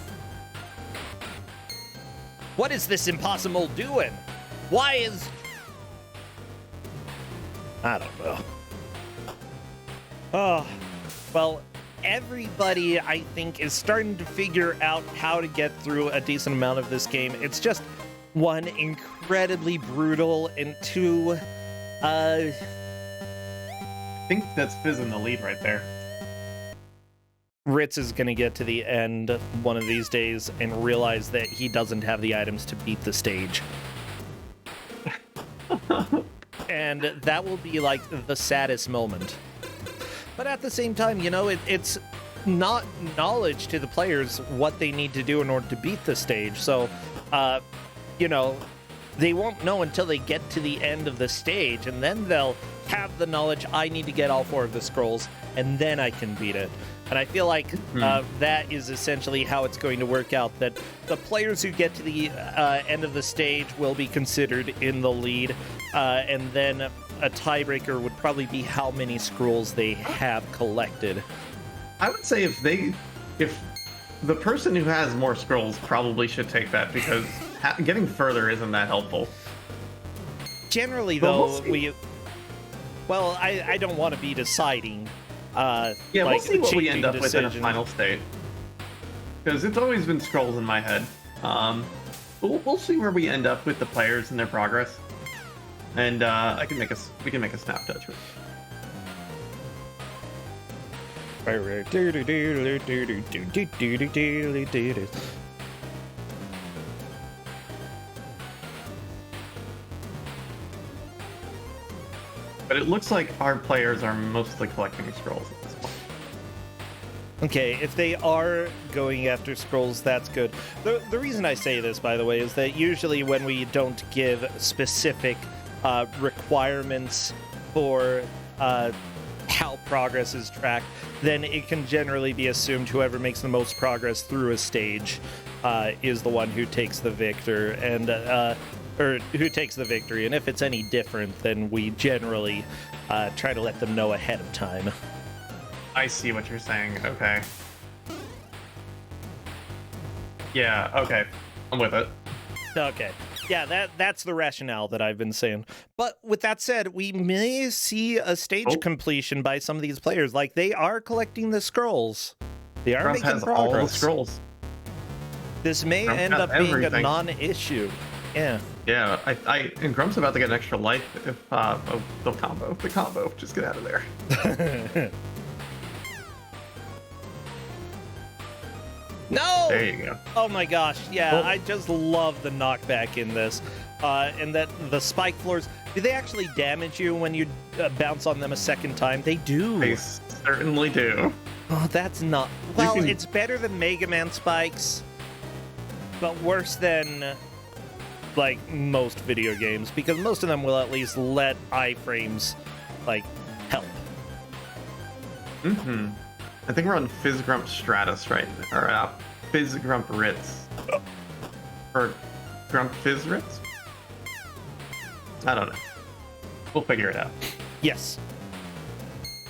What is this Impossamole doing? Why is... I don't know. Oh, well, everybody, I think, is starting to figure out how to get through a decent amount of this game. It's just, one, incredibly brutal, and two, I think that's Fizz in the lead right there. Ritz is going to get to the end one of these days and realize that he doesn't have the items to beat the stage. And that will be like the saddest moment. But at the same time, you know, it's not knowledge to the players what they need to do in order to beat the stage. So, you know, they won't know until they get to the end of the stage, and then they'll have the knowledge, I need to get all 4 of the scrolls, and then I can beat it. And I feel like that is essentially how it's going to work out, that the players who get to the end of the stage will be considered in the lead, and then a tiebreaker would probably be how many scrolls they have collected. I would say if the person who has more scrolls probably should take that, because getting further isn't that helpful. Generally, Well, though, I don't want to be deciding. Yeah, like, we'll see what we end up with in a decisions. final state. Because it's always been scrolls in my head. We'll see where we end up with the players and their progress. And we can make a snap touch. But it looks like our players are mostly collecting scrolls at this point. Okay, if they are going after scrolls, that's good. The reason I say this, by the way, is that usually when we don't give specific requirements for how progress is tracked, then it can generally be assumed whoever makes the most progress through a stage is the one who takes the victor, and or who takes the victory. And if it's any different, then we generally try to let them know ahead of time. I see what you're saying. Okay. Yeah, okay. I'm with it. Okay. Yeah, that's the rationale that I've been saying. But with that said, we may see a stage completion by some of these players. Like, they are collecting the scrolls. They are making progress. All the scrolls. This may Grump end got up being everything. a non-issue. Yeah. Yeah, and Grump's about to get an extra life if the combo. Just get out of there. No! There you go. Oh my gosh, yeah, Well, I just love the knockback in this. And that the spike floors, do they actually damage you when you bounce on them a second time? They do. They certainly do. Oh, that's not... Well, it's better than Mega Man spikes, but worse than, like, most video games, because most of them will at least let iframes, like, help. Mm-hmm. I think we're on Fizz Grump Stratus right now, or Fizz Grump Ritz. Or Grump Fizz Ritz? I don't know. We'll figure it out. Yes.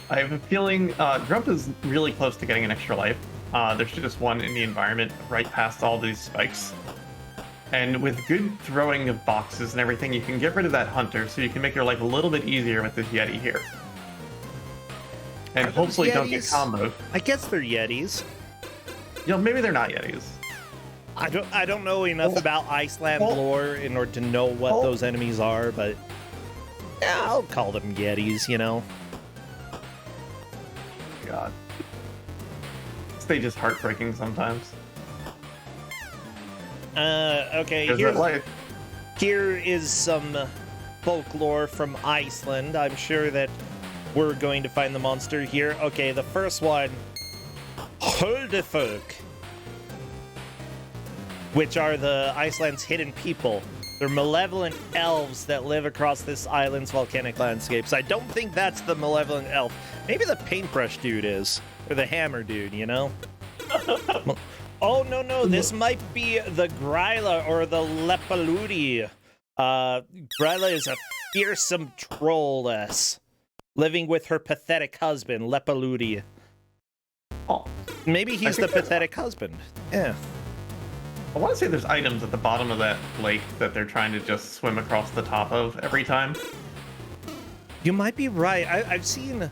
I have a feeling Grump is really close to getting an extra life. There's just one in the environment right past all these spikes. And with good throwing of boxes and everything, you can get rid of that hunter, so you can make your life a little bit easier with this Yeti here. And hopefully don't get comboed. I guess they're Yetis. You know, maybe they're not Yetis. I don't know enough about Iceland lore in order to know what those enemies are, but yeah, I'll call them Yetis, you know? God. Stage is heartbreaking sometimes. Okay, here is some folklore from Iceland. I'm sure that we're going to find the monster here. Okay, the first one, Huldefolk, which are the Iceland's hidden people. They're malevolent elves that live across this island's volcanic landscapes. I don't think that's the malevolent elf. Maybe the paintbrush dude is, or the hammer dude, you know? Oh, no, this might be the Gryla or the Lepaludi. Gryla is a fearsome trolless, living with her pathetic husband, Lepaludi. Oh, maybe he's the pathetic husband. Yeah. I want to say there's items at the bottom of that lake that they're trying to just swim across the top of every time. You might be right. I've seen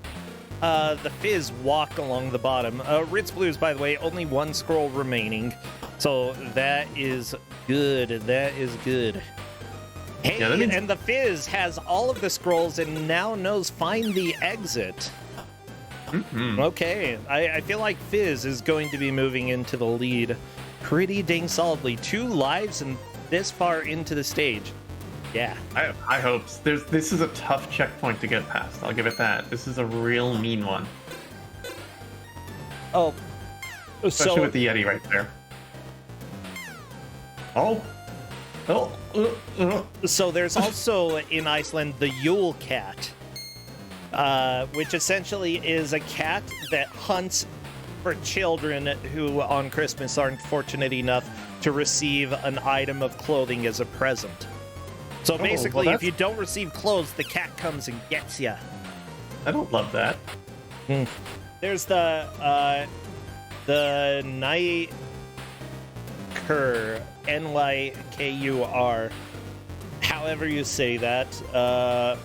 the Fizz walk along the bottom. Ritz Blues, by the way, only one scroll remaining. So that is good. That is good. Hey, yeah, and the Fizz has all of the scrolls and now knows find the exit. Mm-hmm. Okay, I feel like Fizz is going to be moving into the lead pretty dang solidly. 2 lives and this far into the stage. Yeah. I hope. This is a tough checkpoint to get past. I'll give it that. This is a real mean one. Oh. Especially with the Yeti right there. Oh. So there's also in Iceland the Yule cat, which essentially is a cat that hunts for children who on Christmas aren't fortunate enough to receive an item of clothing as a present. So basically, if you don't receive clothes, the cat comes and gets you. I don't love that. There's the Nykur, Nykur, however you say that.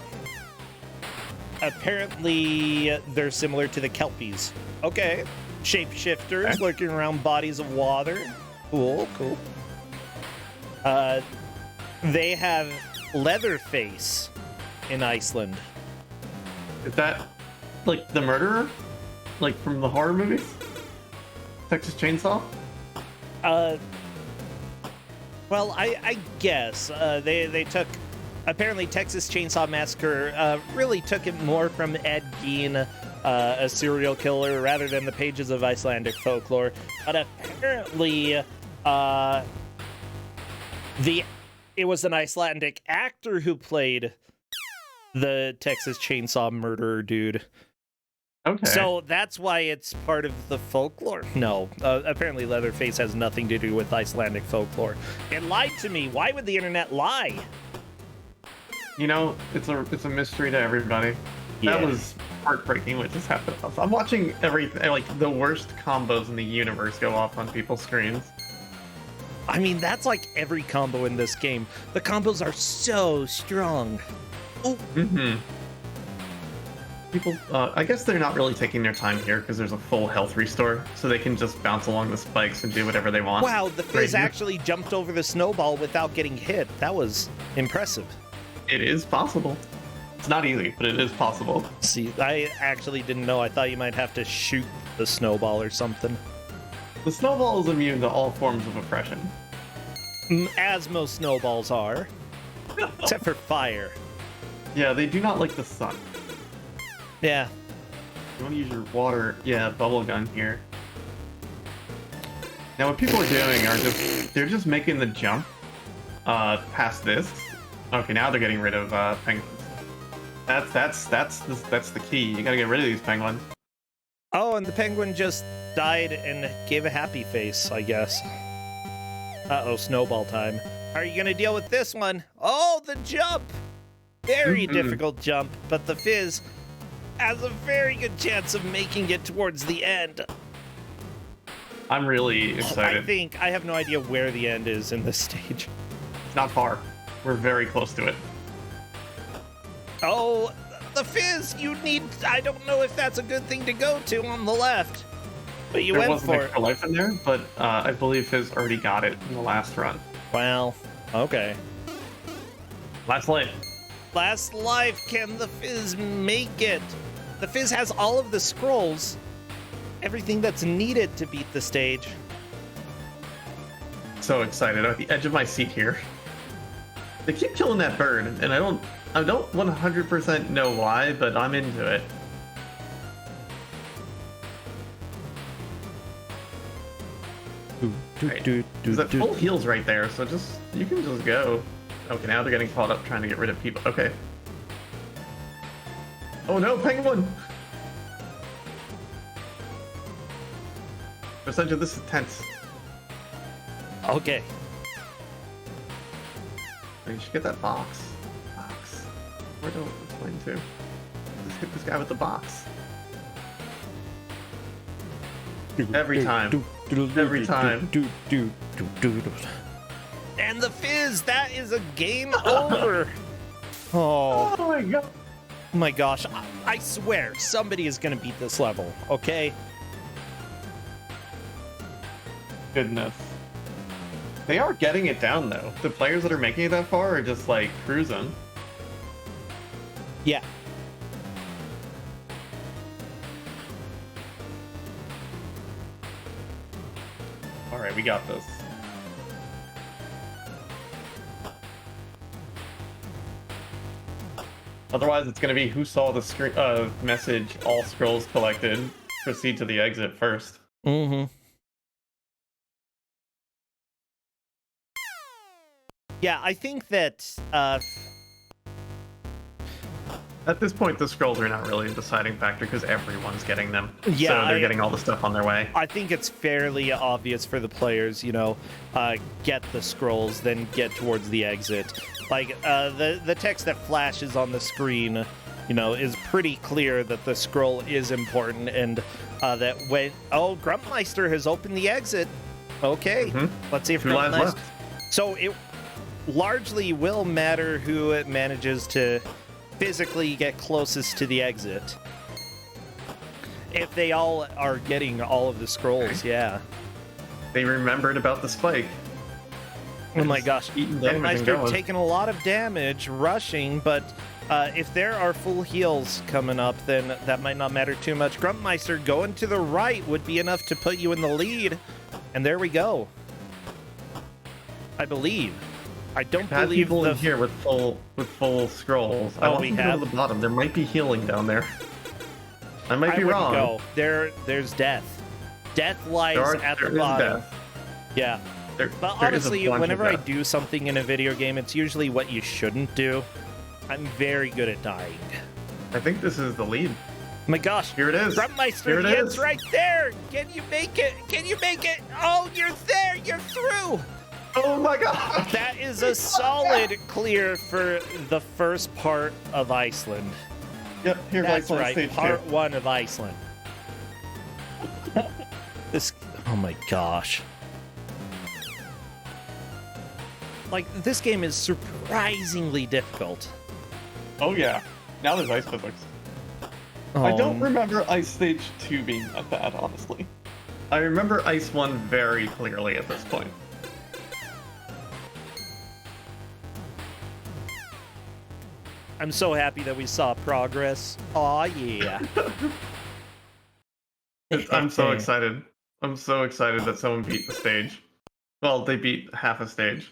Apparently, they're similar to the Kelpies. Okay. Shapeshifters lurking around bodies of water. Cool. They have Leatherface in Iceland. Is that like the murderer? Like from the horror movies? Texas Chainsaw? Well, I guess. They took... Apparently, Texas Chainsaw Massacre really took it more from Ed Gein, a serial killer, rather than the pages of Icelandic folklore. But apparently, it was an Icelandic actor who played The Texas Chainsaw Murderer dude. Okay. So that's why it's part of the folklore? No. Apparently Leatherface has nothing to do with Icelandic folklore. It lied to me. Why would the internet lie? You know, it's a mystery to everybody. Yeah. That was heartbreaking what just happened. I'm watching everything, like the worst combos in the universe go off on people's screens. I mean, that's like every combo in this game. The combos are so strong. Oh. Mm-hmm. People, I guess they're not really taking their time here because there's a full health restore, so they can just bounce along the spikes and do whatever they want. Wow, the Fizz actually jumped over the snowball without getting hit. That was impressive. It is possible. It's not easy, but it is possible. See, I actually didn't know. I thought you might have to shoot the snowball or something. The snowball is immune to all forms of oppression. As most snowballs are. Except for fire. Yeah, they do not like the sun. Yeah. You want to use your water, bubble gun here. Now what people are doing are they're just making the jump past this. Okay, now they're getting rid of penguins. That's the key. You gotta get rid of these penguins. Oh, and the penguin just died and gave a happy face, I guess. Uh-oh, snowball time. How are you gonna deal with this one? Oh, the jump! Very difficult jump, but the Fizz has a very good chance of making it towards the end. I'm really excited. I have no idea where the end is in this stage. It's not far. We're very close to it. Oh, the Fizz, I don't know if that's a good thing to go to on the left. But you there went wasn't for extra life in there, but I believe Fizz already got it in the last run. Well, okay. Last life. Last life, can the Fizz make it? The Fizz has all of the scrolls. Everything that's needed to beat the stage. So excited. I'm at the edge of my seat here. They keep killing that bird, and I don't 100% know why, but I'm into it. There's that full heals right there, so you can just go. Okay, now they're getting caught up trying to get rid of people. Okay. Oh no, penguin! Essentially, this is tense. Okay. You should get that box. Where do it's going to? Let's hit this guy with the box. Every time. Every time. And the Fizz, that is a game over. Oh my god. Oh my gosh. I swear, somebody is going to beat this level, okay? Goodness. They are getting it down, though. The players that are making it that far are just, like, cruising. Yeah. Alright, we got this. Otherwise, it's going to be who saw the message, all scrolls collected, proceed to the exit first. Mm-hmm. Yeah, I think that at this point, the scrolls are not really a deciding factor because everyone's getting them. Yeah, so they're getting all the stuff on their way. I think it's fairly obvious for the players, get the scrolls, then get towards the exit. Like, the text that flashes on the screen, is pretty clear that the scroll is important, and that when... Oh, Grumpmeister has opened the exit. Okay, let's see if Grumpmeister... So it largely will matter who manages to physically get closest to the exit. If they all are getting all of the scrolls, yeah. They remembered about the spike. Oh my gosh. Grumpmeister taking a lot of damage, rushing, but if there are full heals coming up, then that might not matter too much. Grumpmeister going to the right would be enough to put you in the lead. And there we go. I believe. I don't believe people in here with full scrolls. I want them to go to the bottom. There might be healing down there. I might be wrong. Go. There's death. Death lies at the bottom. Death. Yeah. But honestly, whenever I do something in a video game, it's usually what you shouldn't do. I'm very good at dying. I think this is the lead. Oh my gosh. Here it is. Gruntmeister, Here it it's is. right there. Can you make it? Can you make it? Oh, you're there. You're through. Oh my god! That is a solid clear for the first part of Iceland. Yep, here's That's Iceland right, stage part 2. 1 of Iceland. This, oh my gosh. Like, this game is surprisingly difficult. Oh yeah, now there's ice physics. Oh, I don't remember Ice Stage 2 being that bad, honestly. I remember Ice 1 very clearly at this point. I'm so happy that we saw progress. Aw, yeah. I'm so excited. I'm so excited that someone beat the stage. Well, they beat half a stage.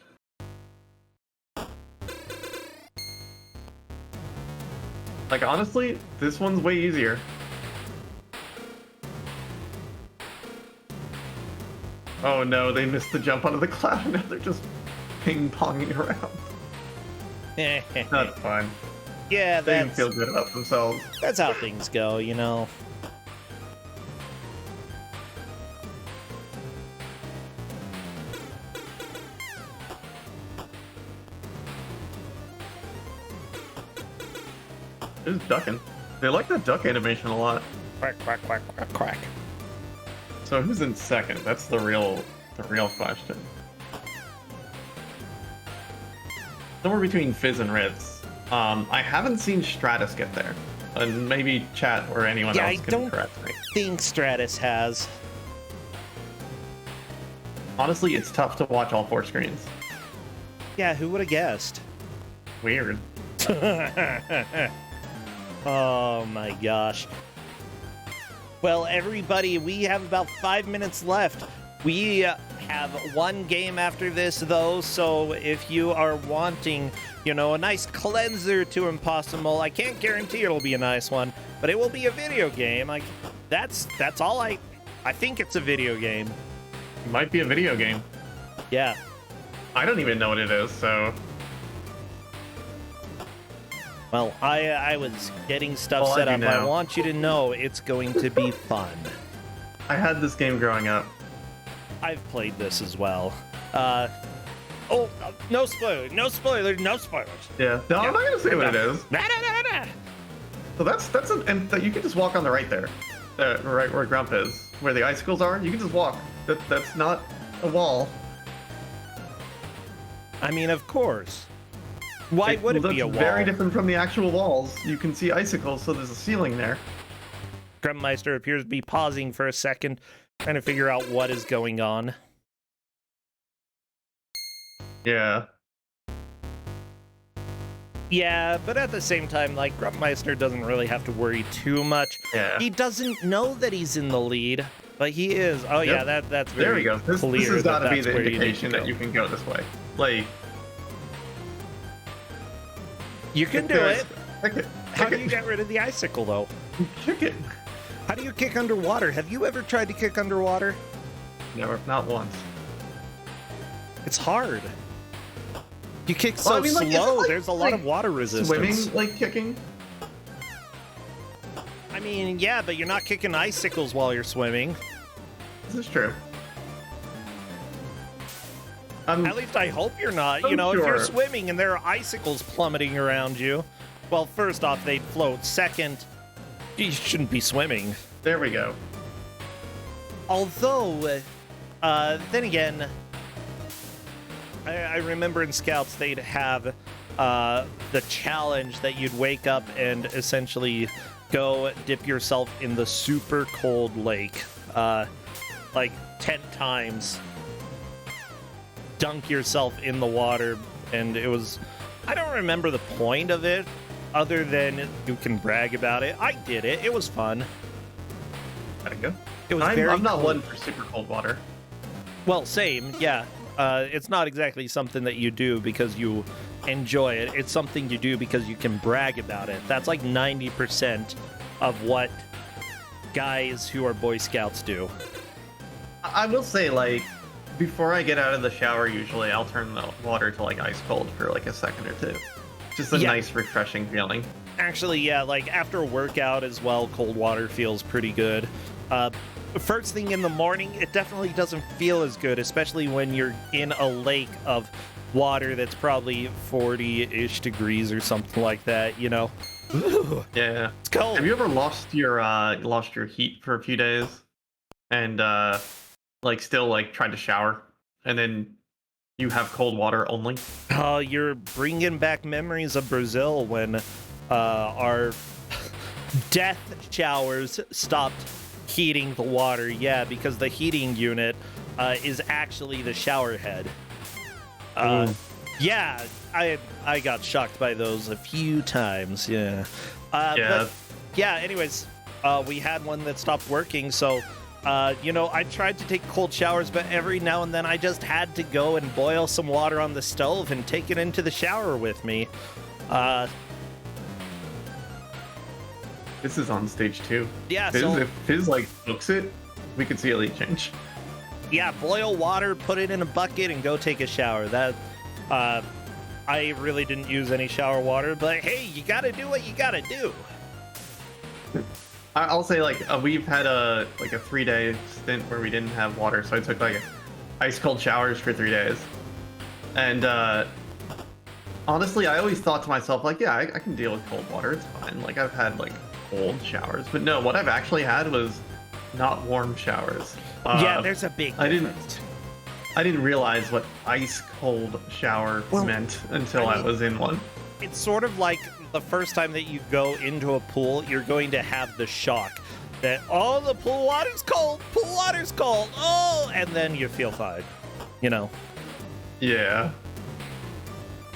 Like, honestly, this one's way easier. Oh no, they missed the jump onto the cloud, now they're just ping-ponging around. That's fine. Yeah, They can that's, feel good about themselves. that's how things go, you know. They're just ducking. They like that duck animation a lot. Quack, quack, quack, quack, quack. So who's in second? That's the real question. Somewhere between Fizz and Ritz. I haven't seen Stratus get there. And maybe chat or anyone Yeah, else I can don't correct me. think Stratus has. Honestly, it's tough to watch all 4 screens. Yeah, who would have guessed? Weird. Oh my gosh. Well, everybody, we have about 5 minutes left. We have one game after this, though, so if you are wanting, you know, a nice cleanser to Impossamole, I can't guarantee it'll be a nice one, but it will be a video game. That's all I think it's a video game. It might be a video game. Yeah. I don't even know what it is, so... Well, I was getting stuff Well, set I up. do I now. want you to know it's going to be fun. I had this game growing up. I've played this as well. No spoilers, no spoilers, no spoilers. Yeah. No, I'm not gonna say what it is. Nah, nah, nah, nah. So that's and you can just walk on the right there. Right where Grump is. Where the icicles are, you can just walk. That's not a wall. I mean, of course. Why would it be a wall? Very different from the actual walls. You can see icicles, so there's a ceiling there. Gruntmeister appears to be pausing for a second, trying to figure out what is going on. Yeah. Yeah, but at the same time, like, Gruntmeister doesn't really have to worry too much. Yeah. He doesn't know that he's in the lead, but he is. Oh, Yep. yeah, that's very There we go. This clear has got to be that's the where you need indication to that go. you can go this way. Like, You can do it. Kick it. How do Kick you it. get rid of the icicle, though? Kick it. How do you kick underwater? Have you ever tried to kick underwater? Never, not once. It's hard. You kick so Well, I mean, like, is it slow, like- there's a lot like of water resistance. Swimming, like kicking. I mean, yeah, but you're not kicking icicles while you're swimming. This is true. At least I hope you're not. Oh, You know, if you're sure. swimming and there are icicles plummeting around you, well, first off, they'd float. Second, you shouldn't be swimming. There we go. Although, then again, I remember in Scouts they'd have the challenge that you'd wake up and essentially go dip yourself in the super cold lake, like 10 times. Dunk yourself in the water, and it was... I don't remember the point of it, other than you can brag about it. I did it. It was fun. There you go. It was very I'm not cool. one for super cold water. Well, same, yeah. It's not exactly something that you do because you enjoy it. It's something you do because you can brag about it. That's like 90% of what guys who are Boy Scouts do. I will say, like, before I get out of the shower, usually I'll turn the water to like ice cold for like a second or two. Just a nice, refreshing feeling. Actually, yeah, like after a workout as well, cold water feels pretty good. First thing in the morning, it definitely doesn't feel as good, especially when you're in a lake of water that's probably 40-ish degrees or something like that, you know? Ooh, Yeah. it's cold. Have you ever lost your heat for a few days and still tried to shower and then you have cold water only? Oh, you're bringing back memories of Brazil when our death showers stopped heating the water. Yeah, because the heating unit is actually the shower head. Yeah, I got shocked by those a few times. Yeah. But, yeah. Anyways, we had one that stopped working, so I tried to take cold showers, but every now and then I just had to go and boil some water on the stove and take it into the shower with me. This is on stage 2. Yeah, if Fizz hooks it, we could see a lead change. Yeah, boil water, put it in a bucket, and go take a shower. That, I really didn't use any shower water, but hey, you gotta do what you gotta do. I'll say we've had a 3-day stint where we didn't have water, so I took ice cold showers for 3 days, and honestly, I always thought to myself I can deal with cold water, it's fine. I've had cold showers, but no, what I've actually had was not warm showers. Yeah, there's a big difference. I didn't realize what ice cold shower meant until I was in one. It's sort of like the first time that you go into a pool, you're going to have the shock that, oh, the pool water's cold, oh, and then you feel fine, you know? Yeah.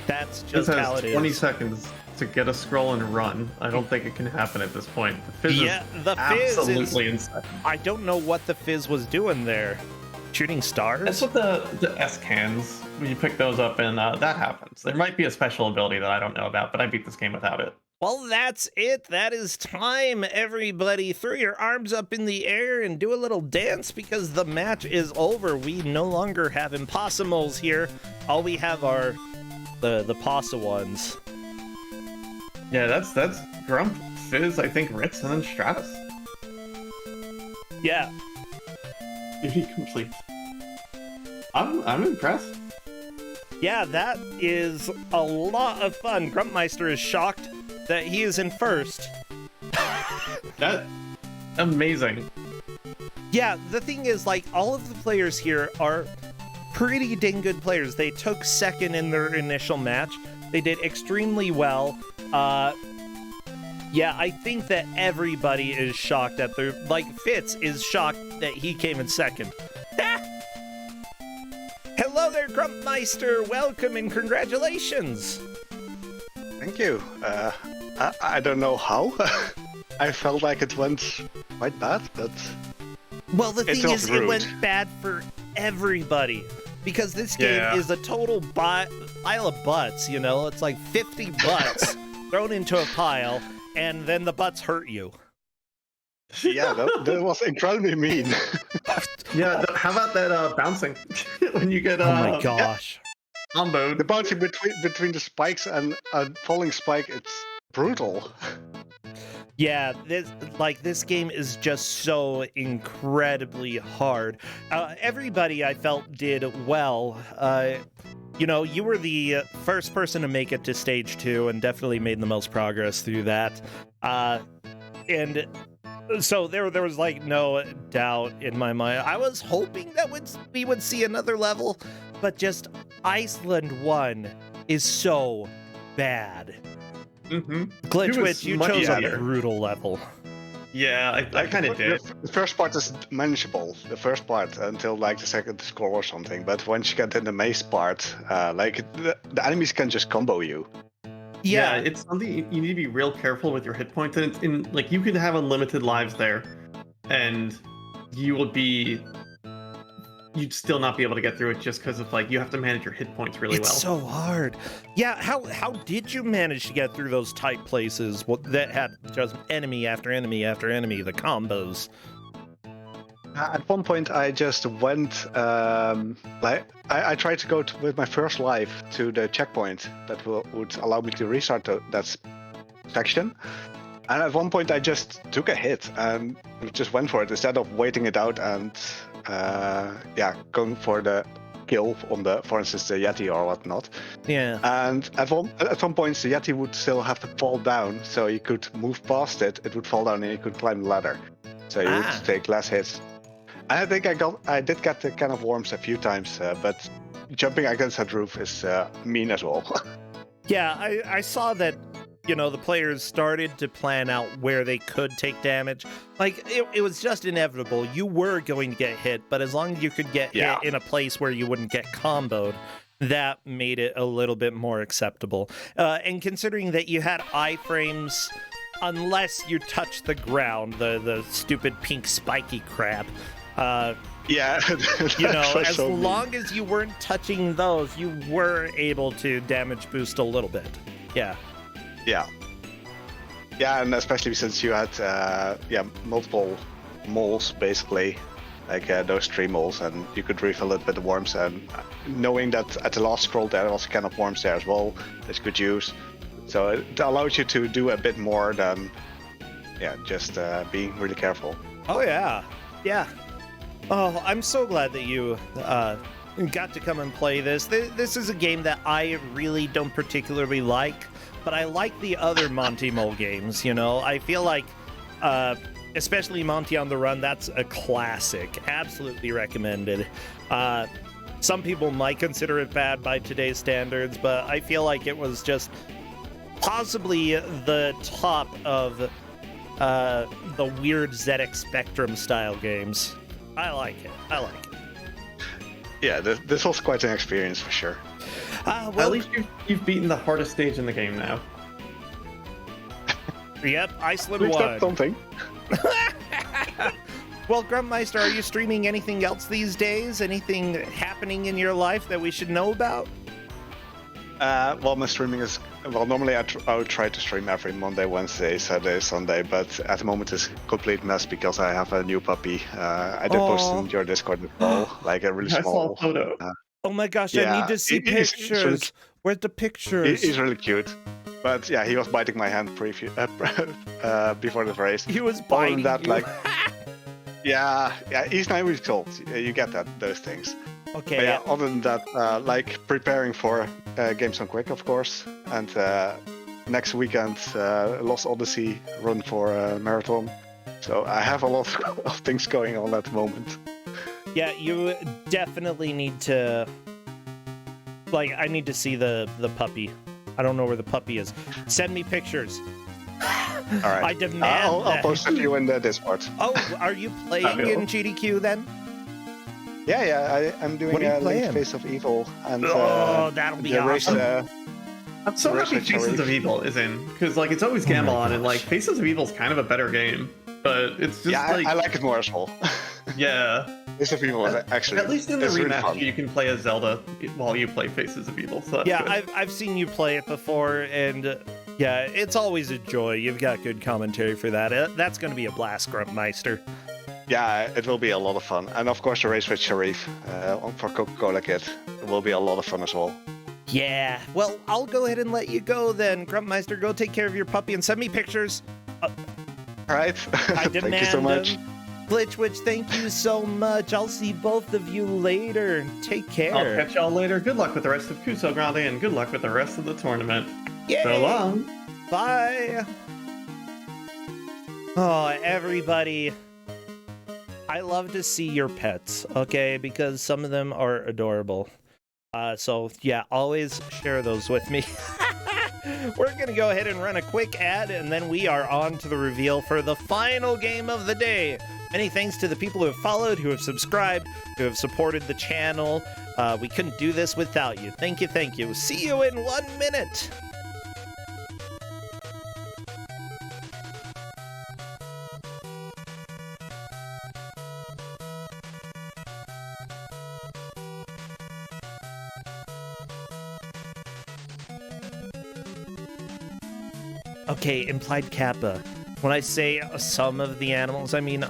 That's just how it is. 20 seconds to get a scroll and run. I don't think it can happen at this point. The Fizz is absolutely insane. I don't know what the Fizz was doing there. Shooting stars? That's what the S cans, when you pick those up, and that happens. There might be a special ability that I don't know about, but I beat this game without it. Well, that's it. That is time, everybody. Throw your arms up in the air and do a little dance because the match is over. We no longer have Impossamoles here. All we have are the Pasa ones. Yeah, that's Grump, Fizz, I think Ritz, and then Stratus. Yeah. Maybe complete. I'm impressed. Yeah, that is a lot of fun. Grumpmeister is shocked that he is in first. That amazing. Yeah, the thing is, all of the players here are pretty dang good players. They took second in their initial match. They did extremely well. Yeah, I think that everybody is shocked at their... Fitz is shocked that he came in second. Hello there, Grumpmeister! Welcome and congratulations! Thank you. I don't know how. I felt like it went quite bad, but... Well, the thing is, it went bad for everybody. Because this game is a total pile of butts, you know? It's 50 butts thrown into a pile, and then the butts hurt you. Yeah, that was incredibly mean. Yeah, how about that bouncing? When you get... oh my gosh. Comboed. The bouncing between the spikes and a falling spike, it's brutal. Yeah, this game is just so incredibly hard. Everybody, I felt, did well. You were the first person to make it to stage 2 and definitely made the most progress through that. And so there was no doubt in my mind. I was hoping that we would see another level, but just Iceland 1 is so bad. Mm-hmm. Glitchwitch, you chose a brutal level. Yeah, I kind of did. The first part is manageable, the first part, until the second score or something. But once you get in the maze part, the enemies can just combo you. Yeah, it's something you need to be real careful with your hit points. And it's you could have unlimited lives there, and you'd still not be able to get through it just because of you have to manage your hit points really well. It's so hard. Yeah, how did you manage to get through those tight places that had just enemy after enemy after enemy, the combos? At one point, I just went I tried to go with my first life to the checkpoint that would allow me to restart that section. And at one point, I just took a hit and just went for it instead of waiting it out and going for the kill on for instance, the Yeti or whatnot. Yeah. And at some points, the Yeti would still have to fall down, so you could move past it. It would fall down, and you could climb the ladder, so you would take less hits. And I think I did get the can of worms a few times, but jumping against that roof is mean as well. Yeah, I saw that, the players started to plan out where they could take damage. Like, it was just inevitable. You were going to get hit, but as long as you could get hit in a place where you wouldn't get comboed, that made it a little bit more acceptable. And considering that you had iframes, unless you touch the ground, the stupid pink spiky crap, as long as you weren't touching those, you were able to damage boost a little bit. Yeah, and especially since you had multiple moles basically, like those 3 moles, and you could refill it with the worms, and knowing that at the last scroll there was a can of worms there as well that you could use, so it allows you to do a bit more than just being really careful. Oh yeah. Oh, I'm so glad that you got to come and play this. This is a game that I really don't particularly like, but I like the other Monty Mole games, I feel like, especially Monty on the Run, that's a classic. Absolutely recommended. Some people might consider it bad by today's standards, but I feel like it was just possibly the top of the weird ZX Spectrum style games. I like it. Yeah, this was quite an experience for sure. At least you've beaten the hardest stage in the game now. Yep, Iceland won. Something. Well, Grumpmeister, are you streaming anything else these days? Anything happening in your life that we should know about? My streaming is... Well, normally I would try to stream every Monday, Wednesday, Saturday, Sunday, but at the moment it's a complete mess because I have a new puppy. I did post in your Discord as well, like a really small... photo. Oh my gosh, I need to see pictures. Really, where's the pictures? He's really cute. But yeah, he was biting my hand before the race. He was biting you. Yeah, he's 9 weeks old. You get those things. Okay. But yeah, other than that, like preparing for Games on Quick, of course, and next weekend, Lost Odyssey run for a marathon. So I have a lot of things going on at the moment. Yeah, you definitely need to... I need to see the puppy. I don't know where the puppy is. Send me pictures. All right. I demand I'll post it to you in the Discord. Oh, are you playing in GDQ then? Yeah, I'm doing a Link Face of Evil. And, that'll be awesome. I'm so happy Faces of Evil is in, because it's always Gamelon, and Faces of Evil is kind of a better game, but it's just I like it more as well. Yeah. Faces of Evil is actually... At least in the remaster, you can play as Zelda while you play Faces of Evil, so yeah, good. I've seen you play it before, and yeah, it's always a joy. You've got good commentary for that. That's going to be a blast, Grumpmeister. Yeah, it will be a lot of fun. And of course the race with Sharif for Coca-Cola Kid will be a lot of fun as well. Yeah, well, I'll go ahead and let you go then. Grumpmeister, go take care of your puppy and send me pictures. All right. I demand Thank you so much. Glitchwitch, thank you so much. I'll see both of you later. Take care. I'll catch y'all later. Good luck with the rest of Kuso6rande, and good luck with the rest of the tournament. Yay! So long. Bye. Oh, everybody. I love to see your pets, okay? Because some of them are adorable. So, yeah, always share those with me. We're going to go ahead and run a quick ad, and then we are on to the reveal for the final game of the day. Many thanks to the people who have followed, who have subscribed, who have supported the channel. We couldn't do this without you. Thank you, thank you. See you in 1 minute. Okay, implied kappa. When I say some of the animals, I mean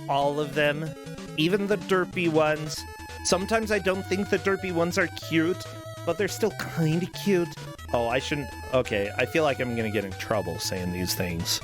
all of them. even the derpy ones. Sometimes I don't think the derpy ones are cute, but they're still kind of cute. Oh, I shouldn't... Okay, I feel like I'm gonna get in trouble saying these things.